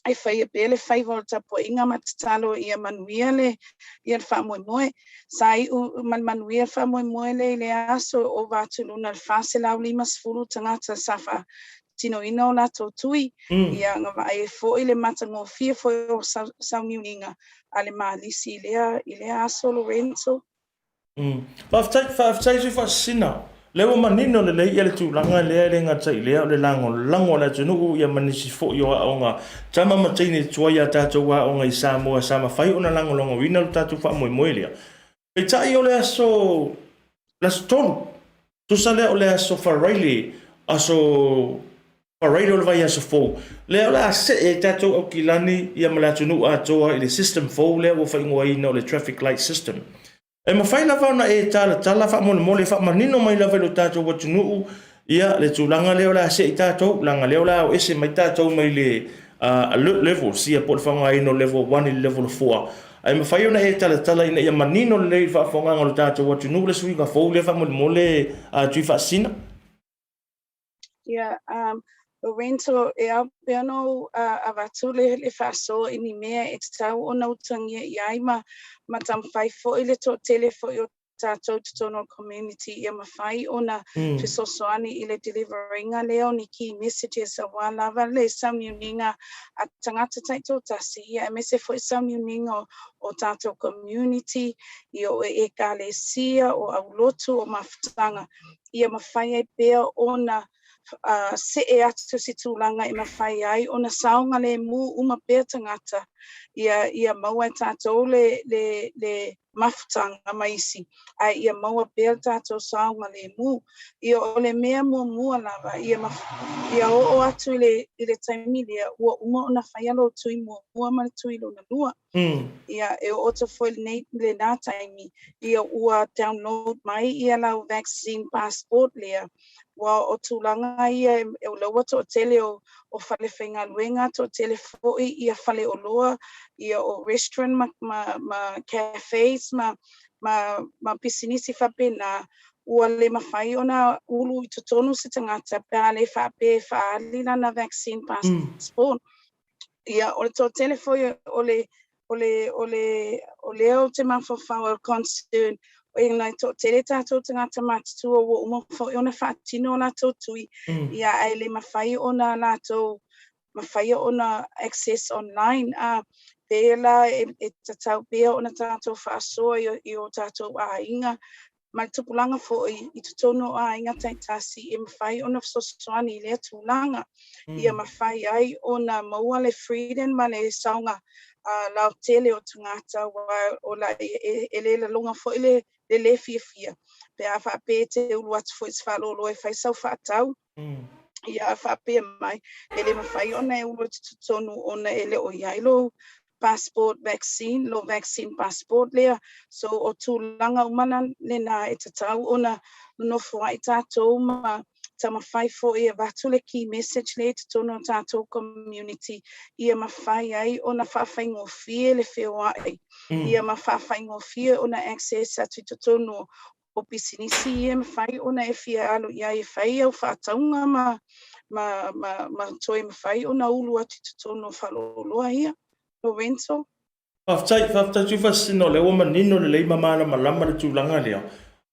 Ai whai e pele whai wala tapua inga matatalo ia manuia le ia whamoimoe. Sai manuia whamoimoe le aso o watu luna le whase lau 5 tangata safa tino ina o lato tui. Ia ngā e foi le matangofia foi o sauniuninga ale malisi I lea aso Lorenzo. Whaftai Tuifaasisina. Lewa manino le lei ele tūlanga lea le ngata I lea le lango le tunu ia manisi fo I o aonga tama mataini tua ia tātou wa aonga I Samoa sama whai ona lango longa wina lu tātou wha moe moe lea. E tai o le aso tonu. Tusa lea o le aso wharaile aso wharaile o le vai aso fo. Lea o le ase e tātou au kilani ia mala tunu atoa I le system fo lea o wha ingoa ina o le traffic light system. E mawhai lava ona e tala wha mole wha manino mai lava lo tātou watunuu ia le tūlanga leo la se I tātou langa leo la o ese mai tātou mai le alert level sia po le whanga ino level 1 I level 4 e mawhai ona e tala ina ia manino le wha whanga lo tātou watunuu le sui ka fau le wha mole Tuifaasisina. Yeah, Lorenzo e au peano a vatule le faso ini mea e tau o na utangia I ai ma tam whai fo I le to tele fo I o tātou tutono community ia mawhai o na tuisosoani I le deliveringa leo ni ki messages a wālava le sauniuninga a tangata taito tasi ia e mese fo I sauniuninga o tātou community I o e kālesia o aulotu o mawhtanga ia mawhai e pea o na se e atu si tūlanga I mawhai ai o na saunga le mu uma pēr tangata ia maua tātou le mawhtanga maisi ai ia maua pēr tātou saunga le mu ia o le mea mua lava ia o atu I le taimi lea ua uma o na whaialo tui mua mana tui lo na lua ia e o to foi le nā taimi ia ua download mai ia lau vaccine passport lea wa o tūlanga ia e ulaua to tele o whale whainga luenga to tele foi ia whale o loa ia o restaurant ma cafes ma pisinisi whapena ua le mawhai ona ulu I totonu si tangata pēr le whaali na vaccine passport ia o to tele foi o leo te mawhawhawa concern e nai to tele tātou tangata mātua o uma fo ona whaatino o lātou tui ia ai le mawhai ona lātou mawhai ona access online pēla e tatau pēa ona tātou whaasoa I o tātou ainga mai tupulanga fo I tutono ainga taitasi e mawhai ona sosoani lea tūlanga ia mawhai ai ona maua le freedom ma le saunga lau tele o tangata o la e le longa fo le fia pe a fa pe te ulu atu fo is fa lo e fai sau fa tau ia fa pe mai ele ma fai ona e ulu tonu ona ele o yailo passport vaccine passport lea so o tūlanga umana le na e tatau ona no fo ai tātou ma tama whai fo ia watu le key message le tono tātou community ia mawhai ai ona whawhaingo fie le whewai ia mawhawhaingo fie ona access atu tono o pisinisi ia mawhai ona e fia alu ia e whai au whataunga ma toi mawhai ona ulu atu tono whaloloa ia Lorenzo Whaftai Tuifaasisina le ua manino le leima malama le tūlanga lea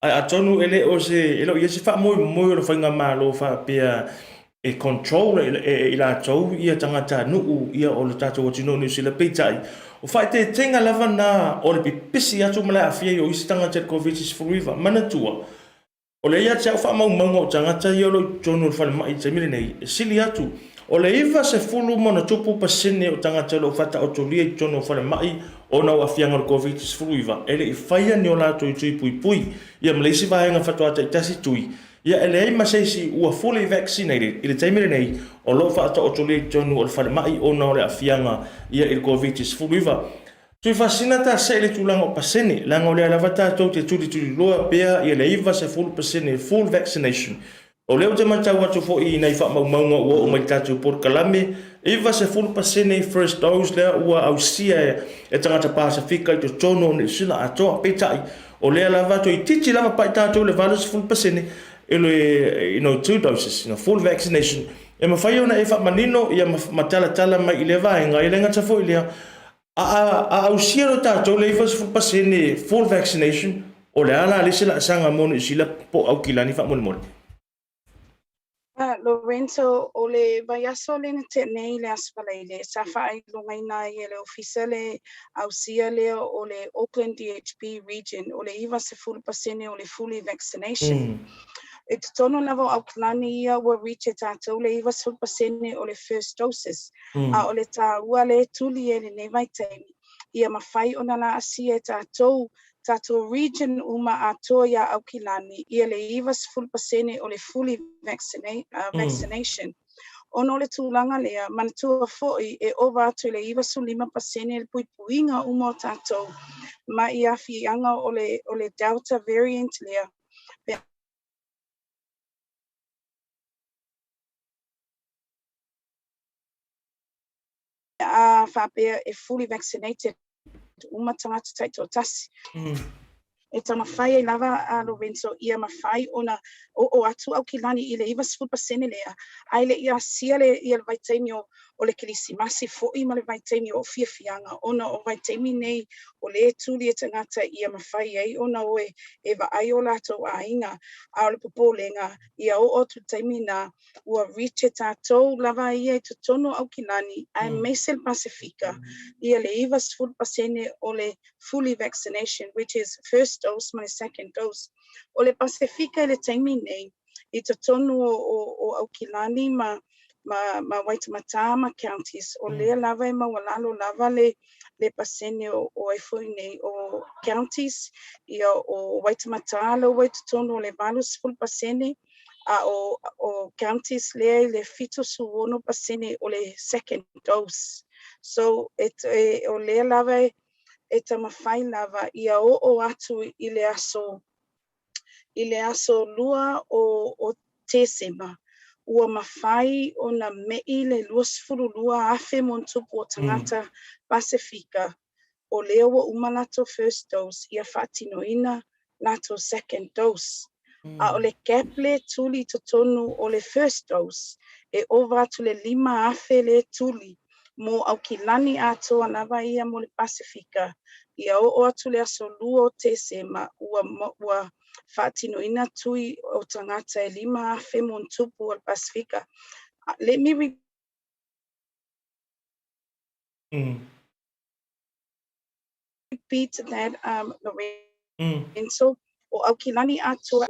ai atonu ele o se elo ia se fa moi o le whainga malo fa pia e control I la tau ia tangata nuu ia o le tātou atino ni sila peitai o whai te tenga lava na o le pipisi atu mala awhia o isi tangata COVID-19 manatua o le ia te au wha maunga o tangata ia o lo tonu le whale mai taimile nei sili atu o le iwa se fulu mona tupu pasene o tangata lo whata o tolia I tonu o whale mai o na ua fianga o COVID-19 ele I whaia ni o lato I tui pui ia mleisi vahenga whatoata I tasi tui ia ele ei maseisi ua fully vaccinated I le taimere nei o lo whata o tolia I tonu o le whale mai o na o le a fianga ia I COVID-19 Tuifaasisina ta se le tūlanga o pasene langa o le alawa tātou te tuli loa pea ia le iwa se full pasene full vaccination o leo te matau atu fo I nei wha maunga ua o mai tātou por kalame iwa se full pasene first dose lea ua au sia e tangata Pasifika I to tono ne sila atoa petai o lea lava to I titi lava pai tātou le valu se full pasene ele 2 doses full vaccination e mawhai ona e wha manino ia matala mai I le vaenga I le ngata fo I lea a au sia lo tātou le iwa se full pasene full vaccination o le ala le sila sanga mono I sila po au kilani wha mone Lorenzo, o le vaiaso le te nei le aspalaile, sa whaai longaina i le ofisa le ausia lea o le Auckland DHB region, o le iwa se 10% o le fully vaccination. E te tono lava au klani ia wa reach e tātou le iwa se 10% o le first doses. A o le tā ua le tuli e le nei vai taimi. Ia mawhai o na la asia e tātou region uma atoa ia au kilani, ia le iwa se 10% o le fully vaccination. Ono le tūlanga lea, manatua fo'i e ova atu le iwa su 5% le puipuinga uma o tātou. Ma i afi anga o le Delta variant lea. A whapea e fully vaccinated uma tangata taito tasi. E tama whai e lava a Lorenzo ia mawhai o atu au kilani i le iwa 10% lea. Ai le ia sia le ia le vaitaimi o le kilisimasi fo'i ma le vaitaimi o fiafianga. Ona o vaitaimi nei o le tuli e tangata ia mawhai ai ona o e vaai o lato a inga a o le popolenga ia o tu taimi na ua reach e tātou lava ia e tutono au kilani ai Mesel Pacifica ia le iwa 10% o le fully vaccination, which is first dose, my second dose. O le Pacifica le taimi nei, i te tonu o Aukilani ma Waitemata ma counties, o lea lava e mawalalo lava le pasene o e fui nei o counties, ia o Waitemata lo Waitetonu o le valus full pasene, a o counties lea le fito suono pasene o le second dose. So o lea lava e tama whai lava ia o atu i le aso lua o tesema. Ua mawhai o na mei le luasfuru lua afe montupu o tangata Pacifica. O lea wa umalato first dose ia whaatinoina lato second dose. A o le keple tuli totonu o le first dose e ova atu le 5 afe le tuli. Mo au kilani atoa lava ia mo le Pacifica. Ia o atu le aso lua o tesema ua whaatinoina tui o tangata e 5 afe montupu o le Pacifica. Let me repeat that, Lorenzo. O au kilani atoa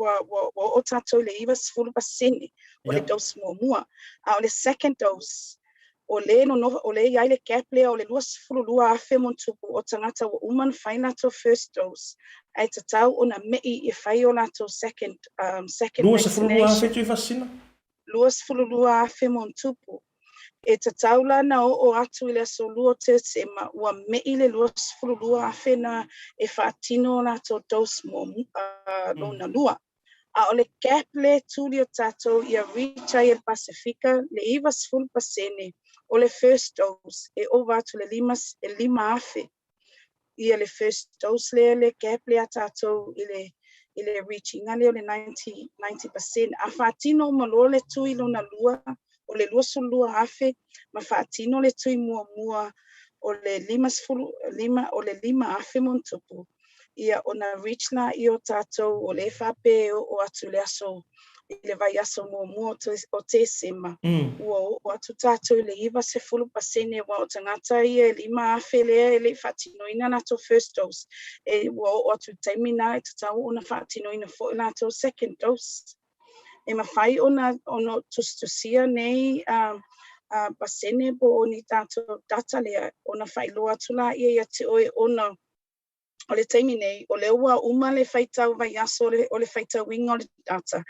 o tatou le iwa 10% o le dose mua. A o le second dose. O le iai le keple o le 2 afe montupu o tangata o uman whai lato first dose. Ai tatau o na mei e whai o lato second vaccination. 2 afe montupu. E tatau lana o atu i le aso lua te sema ua mei le 2 afe na e whaatino lato dose lona lua. A o le keple tuli o tatou ia reach ai e Pacifica le iwa 10% o le first dose e ova atu le 5 afe. Ia le first dose le keple a tatou i le reaching ale o le 90%. A whaatino malo le tui lona lua o le 2 afe ma whaatino le tui mua o le 5 afe montupu. Ia ona reach la i o tātou o le whape o atu le aso i le vai aso mua o te sema. O atu tātou le iwa se 10% wa o tangata i e 5 afe lea le whaatinoina nato first dose. E o atu taimina e tatau ona whaatinoina fo i nato second dose. E mawhai ona tustusia nei pasene po o ni tātou data lea ona whailoa tula ia te oe ona o le taimi nei, o le ua uma le whaitau vai aso o le whaitau winga o le data.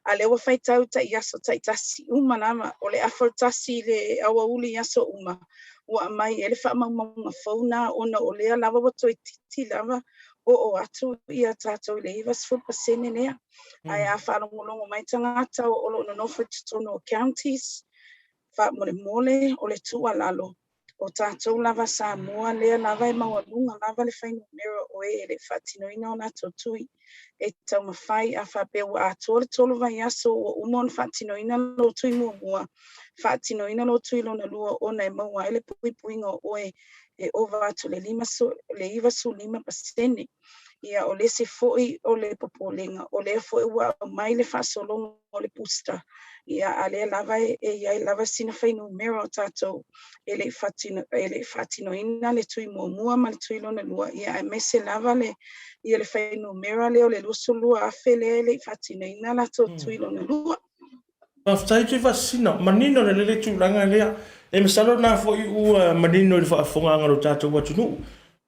A le ua whaitau ta i aso ta i tasi uma nama, o le afo tasi le awa uli aso uma. Ua mai ele wha maunga whauna ona o lea lava wato i titi lava o atu ia tātou le iwa 10% nea. Ai a whanongolongo mai tangata o lo no nofu tutono counties, wha mole o le tua lalo. O tātou lava Samoa lea lava e maualunga lava le whainu mera o e le whaatinoina o nato tui. E tau mawhai a whapea a tole tolo vai aso o umon whaatinoina lo tui mua. Whaatinoina lo tui lona lua o nei maua ele puipuinga o e ova atu le iwa su 5%. ia o le se foi o le popolinga o le foi wa mai le fasolongo o le pusta ia ale lava ia lava sina fai numero tato ele fatino ina le tui mua mal tui lona lua ia me se lava le ia le fai numero le o le lusu lua afele le fatino ina la tui lona lua Aftai Tuifaasisina manino le tulanga lea e masalo na fo u manino le fa fonga ngalo tata wa tunu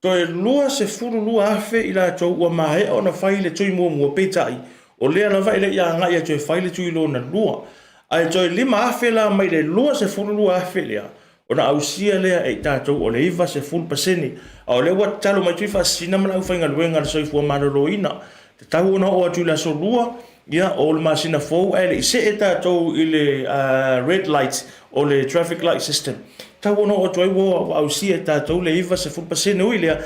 to e lua se furu lua afe ila to wa mai ona fai le tui mo petai o le na vai le ia nga ia to fai le tui lona lua ai to lima afe la mai le lua se furu lua afe lea ona ausia lea e tata o le iva se furu paseni o le wa talo mai Tuifaasisina mana fai ngaluenga le soifua maloloina te tau ona o atu la so lua ia o le masina fou ele se e tatou i le red light o le traffic light system tau ono o toi wo au si e tatou le iva se fupa sene ui lea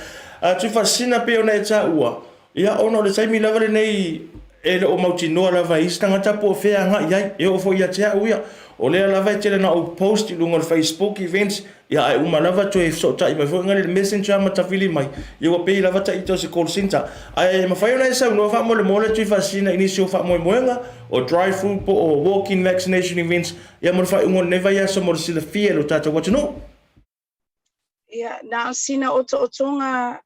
Tuifaasisina pe ona e taua ia ono le taimi lava le nei ele o mautinoa lava isi tangata po fea nga iai e o fo ia tea uia o lea lava e tele na o post i lunga le Facebook events ia ai uma lava to e so tai mai fo ngale le messenger ma tafili mai ia o pe lava tai to se call center ai ma fai ona e sa no fa mo le Tuifaasisina inisio fa mo moenga o drive-thru po o walk-in vaccination events ia mo fai ngon neva ia so mo sila fia lo tata what you know ia na sina o tonga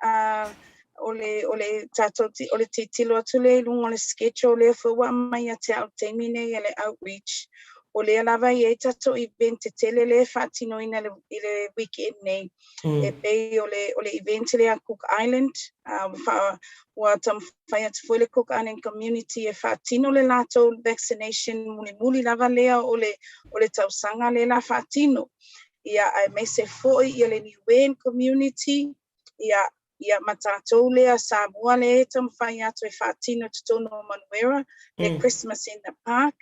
ole tato ole titilo atu le lunga le schedule le fo wa mai ate au temine ele outreach ole lava ye tato event tele le fatino ina le weekend nei e pe ole event le a Cook Island fa wa tam fa at for le Cook Island community e fatino le lato vaccination muli lava le ole tausanga le la fatino ia ai me se foi ile ni wen community ia matatou lea Samoa le tam fai atu e fatino tutono Manuera le Christmas in the Park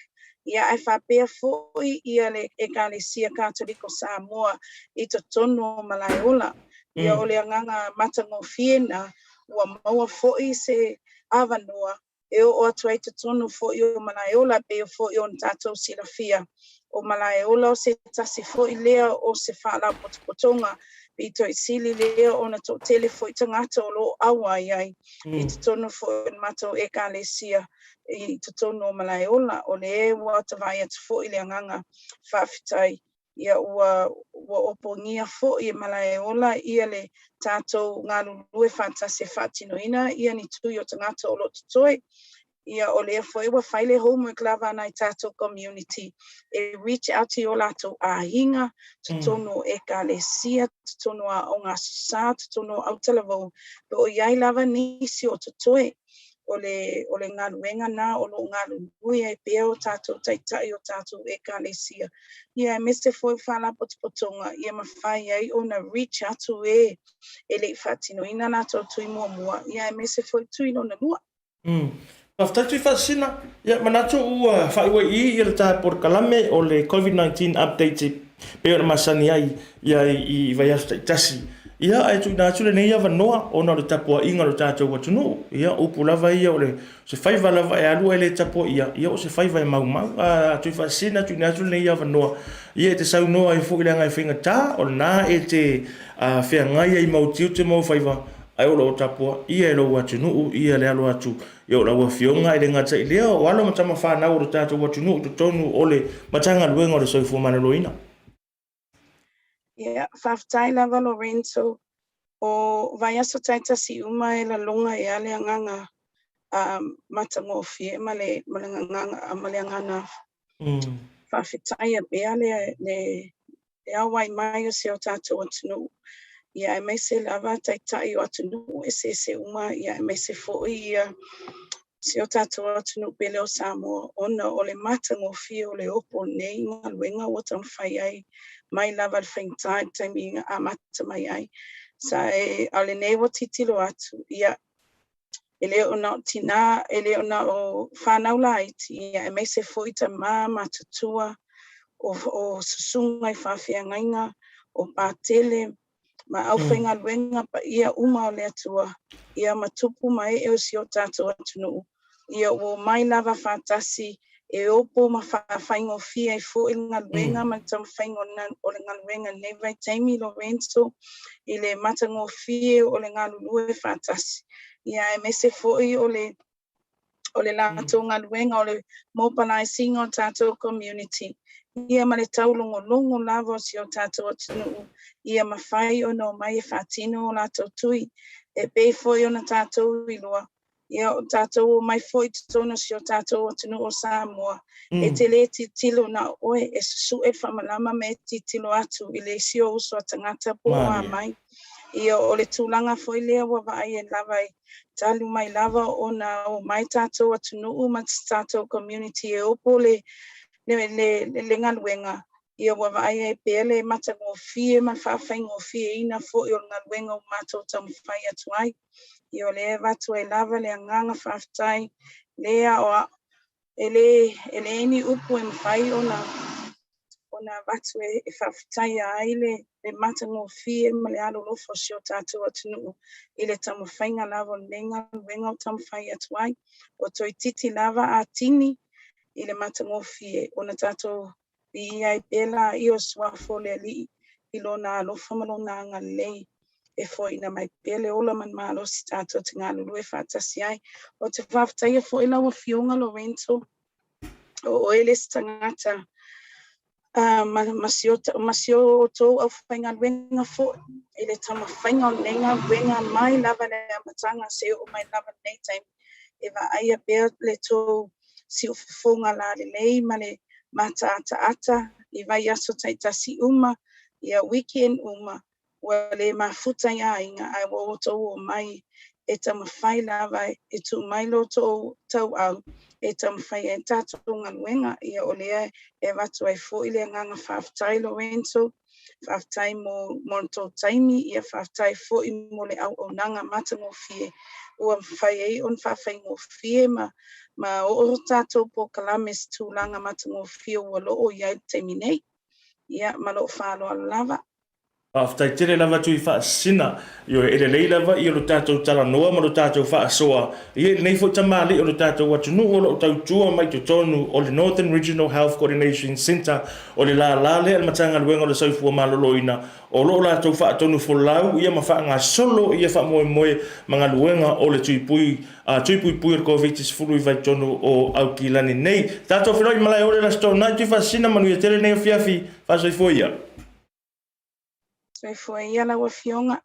ia ai whapea foi ia le Ekalesia Katoliko Samoa i tutono Malaeola ia ole anganga matangofina ua maua foi se avanoa e o atu ai tutono foi o Malaeola pe foi o tatou silafia o Malaeola o se tasi foi lea o se whala potopotonga i toi sili lea ona to tele foi tangata o lo awa iai i tutono foi mato Ekalesia i tutono Malaeola o le ua tawai atu foi le anganga whawhitai ia ua opongia foi Malaeola ia le tatou ngā lue whantase whatinoina ia ni tui o tangata o lo tutoi ia o le foi wa faile homework lava na tatou community e reach out to your lato ahinga tutono Ekalesia tutono a onga sa tutono Aotearoa o iai lava nisi o tutoi ole ngaluenga na o lo ngalui e pea o tatou taitai o tatou Ekalesia ia me se foi fala potopotonga ia mawhai ai ona reach out to e le whatinoina na tau tui mua ia me se foi tui no na lua After Tuifaasisina, ia manato ua whaiwa i le tā porkalame o le COVID-19 update pe o masani ai ia i vai asu tasi. Ia ai tui nā tule nei awa noa o na le tapua inga lo tātou watunu. Ia upu lava ia o le se whaiva lava e alua le tapua ia o se whaiva e mau. Tuifaasisina tui nā tule nei awa noa. Ia te sau noa i fuki langa i whinga tā o nā e te whea ngai ai mau tiu te mau whaiva. Ai o lo tapua ia e lo watunu ia le alo atu. Yo la wafionga ile ngata ile o walo matama fa na o tata watunu to tonu ole matanga luenga le soifu manaloina. Yeah, faftai lava Lorenzo o vai aso taita si uma e la longa e ale anganga matangofi e male nganga faftai e be ale le awai mai o se o tata watunu. Ia e mai se lava taitai o atunu e se uma ia e mai se foi ia se o tatou atunu pele o Samoa ona o le matangofi o le opo nei ngaluenga o tamwhai ai mai lava le whaintai taimi a mata mai ai sa e ale nei o titilo atu ia ele ona tina ele ona o whanau laiti ia e mai se foi ta matatua o susunga i whawhiangainga o pātele ma au whainga luenga pa ia uma o le atua ia matupu mai e o si o tatou atunu ia o mai lava whātasi e opo ma whaingo fia i fo i ngā luenga ma tam whaingo o le ngā luenga nei vai taimi Lorenzo i le matango fia o le ngā lulue whātasi Ia e me se fo'i o le lātou ngaluenga o le mobilizing o tātou community. Ia ma le taulongolongo lava o si o tātou atunuu. Ia mawhai o no mai e whātino o lātou tui. E pei foi o na tātou ilua. Ia o tātou mai foi tōna si o tātou atunuu o Samoa. E te le titilo na oe e susu e whamalama me titilo atu i le si o uso a tangata po a mai. Ia o le tūlanga foi lea wa vai e lava i talu mai lava o na o mai tātou atunuu ma tātou community e opo le ngaluenga. Ia wa vai e pele mata ngofie ma whawhai ngofie ina fo i o ngaluenga o mātou tamwhai atu ai. Ia o le watu e lava le anganga whawhai lea o ele eni upu e mwhai o na watu e whawhai a ele le mata ngofie ma le alo lofo si o tātou atunuu i le tamwhainga lava le ngaluenga o tamwhai atu ai. O toi titi lava a tini i le mata ngofie o na tātou i ai pela i o swafo le li i lona alofa malona anga lei e fo ina mai pele ola man malo si tātou te ngā lulu e whātasi ai. O te whawhai e fo ila wa fionga Lorenzo o ele tangata masio tō au whainga luenga fo i le tama whainga o nenga luenga mai lava le amatanga se o mai lava nei time e wa aia bea le tō si o whafonga la le lei ma le mata ata i vai aso taitasi uma i a weekend uma wa le mafuta ia inga ai wa oto o mai e tama whai lava e tu mai lo tō tau au e tamwhai e tātou ngaluenga ia o lea e watu ai fo i le nganga whawhai Lorenzo, whawhai mo tō taimi ia whawhai fo i mo le au o nanga mata ngofie ua mwhai ei on whawhai ngofie ma o tātou po kalames tūlanga mata ngofie ua loo iai taimi nei ia ma loo whāloa lava. After tere lava Tuifaasisina, yo ele lei lava i lo tātou Talanoa ma lo tātou whaasoa. I nei fo tamali o lo tātou watunu o lo tautua mai to tonu o le Northern Regional Health Coordination Centre o le la le al matanga luenga o le saufua maloloina o lo tātou whaatonu fo lau ia ma whaanga solo ia wha moe mga luenga o le tuipui o COVID-19 i vai tonu o au kilani nei. Tātou whiroi Malaeola la stona Tuifaasisina manu ia tere nei o fiafi Vasah Toleafoa. Foi ia la wa fionga.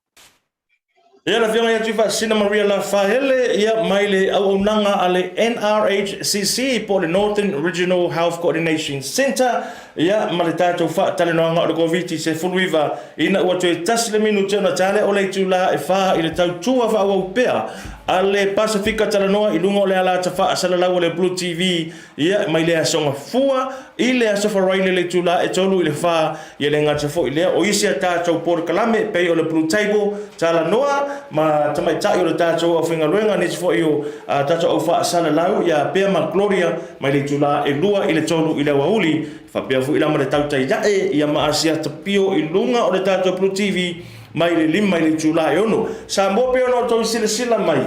Ia la fionga ia Tuifaasisina Maria Lafaele ia mai le auaunanga a le NRHCC po le Northern Regional Health Coordination Centre ia ma le tātou Talanoa o le COVID-19 ina ua tue tasi le minu teo na tale o le tula e wha i le tautua wha au pea a le Pasifika Talanoa i lunga o le ala ta wha asalalau o le BLU TV ia mai le asonga fua i le asofa raile le tula e tolu i le wha i le ngata fo i lea o isi a tātou por kalame pei o le BLU Table Talanoa ma tamai tai o le tātou au whinga luenga nisi fo i o tātou au wha asalalau ia pea ma Gloria mai le tula e lua i le tolu i le wauli whapea fu ila ma le tautai jae ia ma asia tapio i lunga o le tātou BLU TV mai le lima i le tula e ono. Sa mope ono tau sila mai.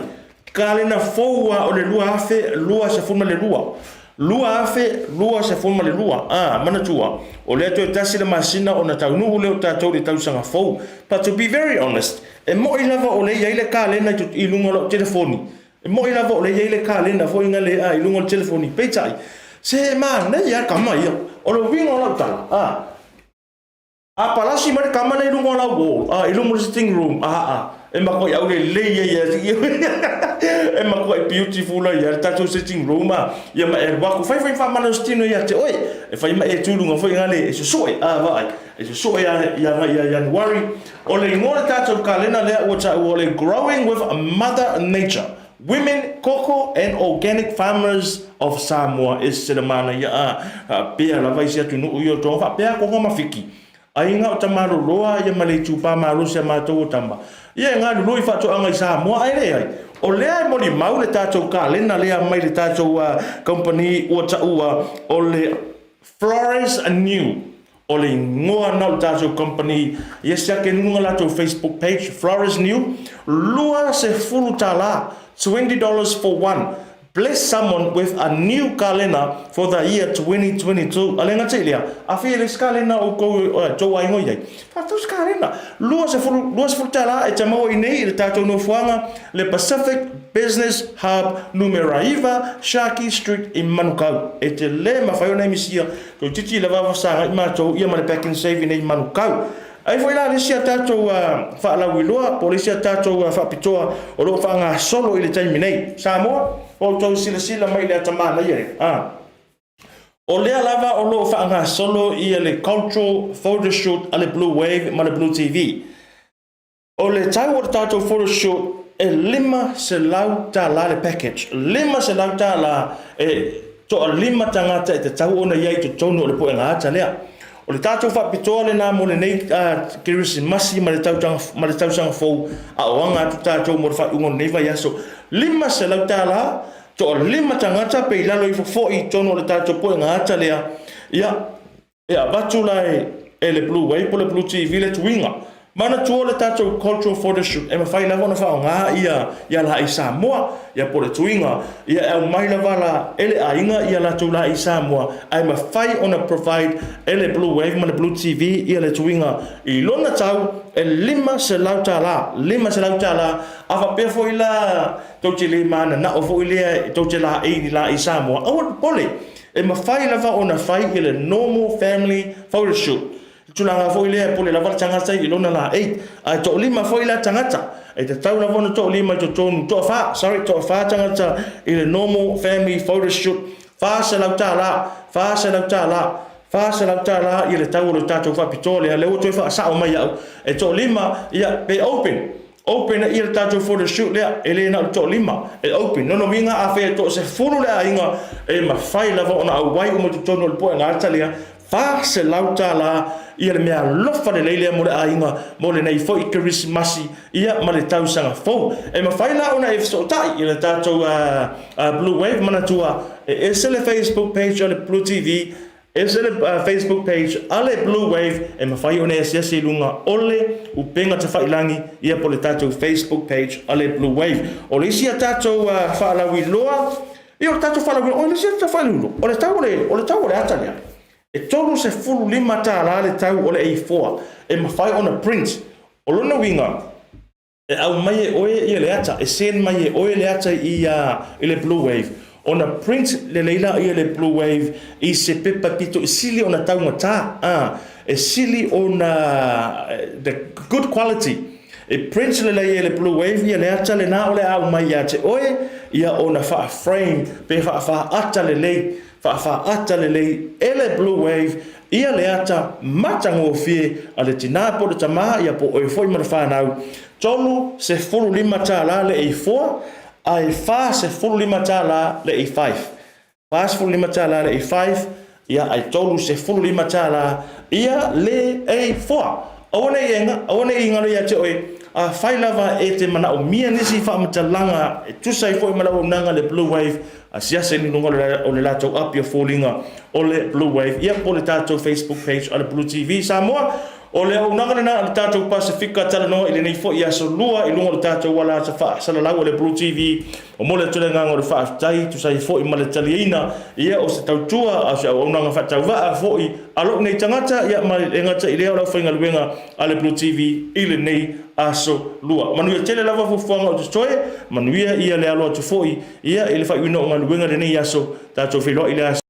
Kalena foua o le lua afe, lua se fuma le lua. Lua afe, lua se fuma le lua. Mana tua. O le atu e tasi le masina o na tau nuhu leo tātou le tau sanga fou. But to be very honest, e mo i lava o le ia ile kalena i lunga o telefoni. E mo i lava o le ia ile kalena fo inga le i lunga o telefoni. Peitai. Se nei ia kama ia. O lo winga o lau tala. A palasi mare kamana i lunga o lau wall. I lunga o sitting room. E mako i au le leia ia. E mako i beautiful ia. Tātou sitting room. Ia ma e waku. Fai whamana o stino ia te oi. E fai ma e tūlunga fai ngale. E se soe. Vai. E se soe ia January. O le ngore tātou kalena lea ua ta o le Growing with Mother Nature. Women, Cocoa and Organic Farmers of Samoa is se mana ia pea la vai se tunu i o tonga pea ko ngoma fiki ai nga o tamaro roa ia male tupa maro se matou tamba ia nga lu i fatu anga i Samoa ai le ai o le ai moli mau le tatou kalena le mai le tatou company o ta o le Flores New o le ngoa na tatou company yes ya ke nunga la to Facebook page Flores New lua se fulu tala $20 for one bless someone with a new calendar for the year 2022. Alenga tilia. Afi le calendar o ko to ai ngoi ai. Fa tu calendar. Lua se fu tala e tamo inei le tato no fuanga le Pacific Business Hub Numeraiva Shaki Street in Manukau. E te le mawhai o nei misia ko titi le vavasanga i matou ia male back and save nei Manukau. Ai foi lá lisia tatou whaalawi loa, po lisia tatou whapitoa o lo whaanga solo i le taimi nei. Samoa, o tau sila mai le atamana iere. O lea lava o lo whaanga solo i le cultural photoshoot a le Bluwave ma le Blue TV. O le tau o tatou photoshoot e 5 se lau tā la le package. 5 se lau tā la to a 5 tangata e te tau ona iai to tonu o le poe ngata lea. O le tātou whapitoa le nā mo le nei kirisi masi ma le tausanga fōu a oanga atu tātou mo le whaiungo nei vai aso. 5 se lau tā la, to o 5 tangata pe lalo i fōi tono o le tātou poe ngata lea. Ia batu lai e le Bluwave po le Blue TV le tuinga. Mana tua le tātou cultural photoshoot e mawhai lava na whao ngā ia la i Samoa, ia po le tuinga, ia au mai lava la ele a inga ia la tau la i Samoa, ai mawhai ona provide ele Bluwave ma le Blue TV ia le tuinga. I lona tau e 5 se lau tā la, 5 se lau tā la, awa pia fo i la tau te le mana na o fo i lea tau te la i la i Samoa. Awa pole, e mawhai lava ona whai i le normal family photoshoot. Tulanga foi le pole la tangata i lona la 8 ai to 5 foi la tangata e te tau la vona to 5 to tonu to fa tangata i le normal family photo shoot fa se la i le tau lo tato fa pitole le o to fa sa o mai au e to 5 ia pe open i le tato photo shoot le ele na to 5 e open no minga a fe to se fulu le ainga e ma fai la vona au wai o mo to tonu le po ngata le fa se lauta la ia le mea lofa le leile mo le ainga mo le nei foi Christmasi ia ma le tausanga fou e ma faila ona e so tai i le tatou Bluwave mana tua e se le Facebook page ale Blue TV e se le Facebook page ale Bluwave e ma fai ona e se lunga ole u penga te failangi ia po le tatou Facebook page ale Bluwave o le sia tatou faalawi loa i o tatou faalawi o le sia tatou faalawi o le tau le atalea e tolu se fulu 5 tā la le tau o le A4 e mawhai ona print o lona winga e au mai e oe i le ata e sen mai e oe le ata i le Bluwave ona print le leila i le Bluwave i se pepa pito i sili ona tau ngata e sili ona the good quality e print le leila i le Bluwave i le ata le na o le au mai ia te oe ia ona wha frame pe wha ata le lei fa ata le ele Bluwave ia le ata matango fie ale tina po de tama ia po o foi ma fa nau tolu se fulu 5 tā la le A4 ai fa se fulu 5 tā la le A5 fa se fulu 5 tā la le A5 ia ai tolu se fulu 5 tā la ia le A4 awane inga ia te oi a failava e te mana o mia nisi fa matalanga e tusai foi mala o nanga le Bluwave a sia se ni ngolo o le lato up your fallinga o le Bluwave ia po le tato Facebook page o le Blue TV Samoa o le o nanga na le tato Pacifica Talanoa ile nei fo ia so lua i lungo le tato wala sa fa sala la o le Blue TV o mo le tule nganga o le fa tai tusai fo i mala taliina ia o se tautua a se o nanga fa tau va fo i alo nei tangata ia mai ngata ile o la fainga luenga a le Blue TV ile nei aso lua manuia tele lava fufuanga o te toe manuia ia le alo atu foi ia ele fa uno ngaluenga le nei aso tato filo ile aso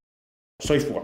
soifua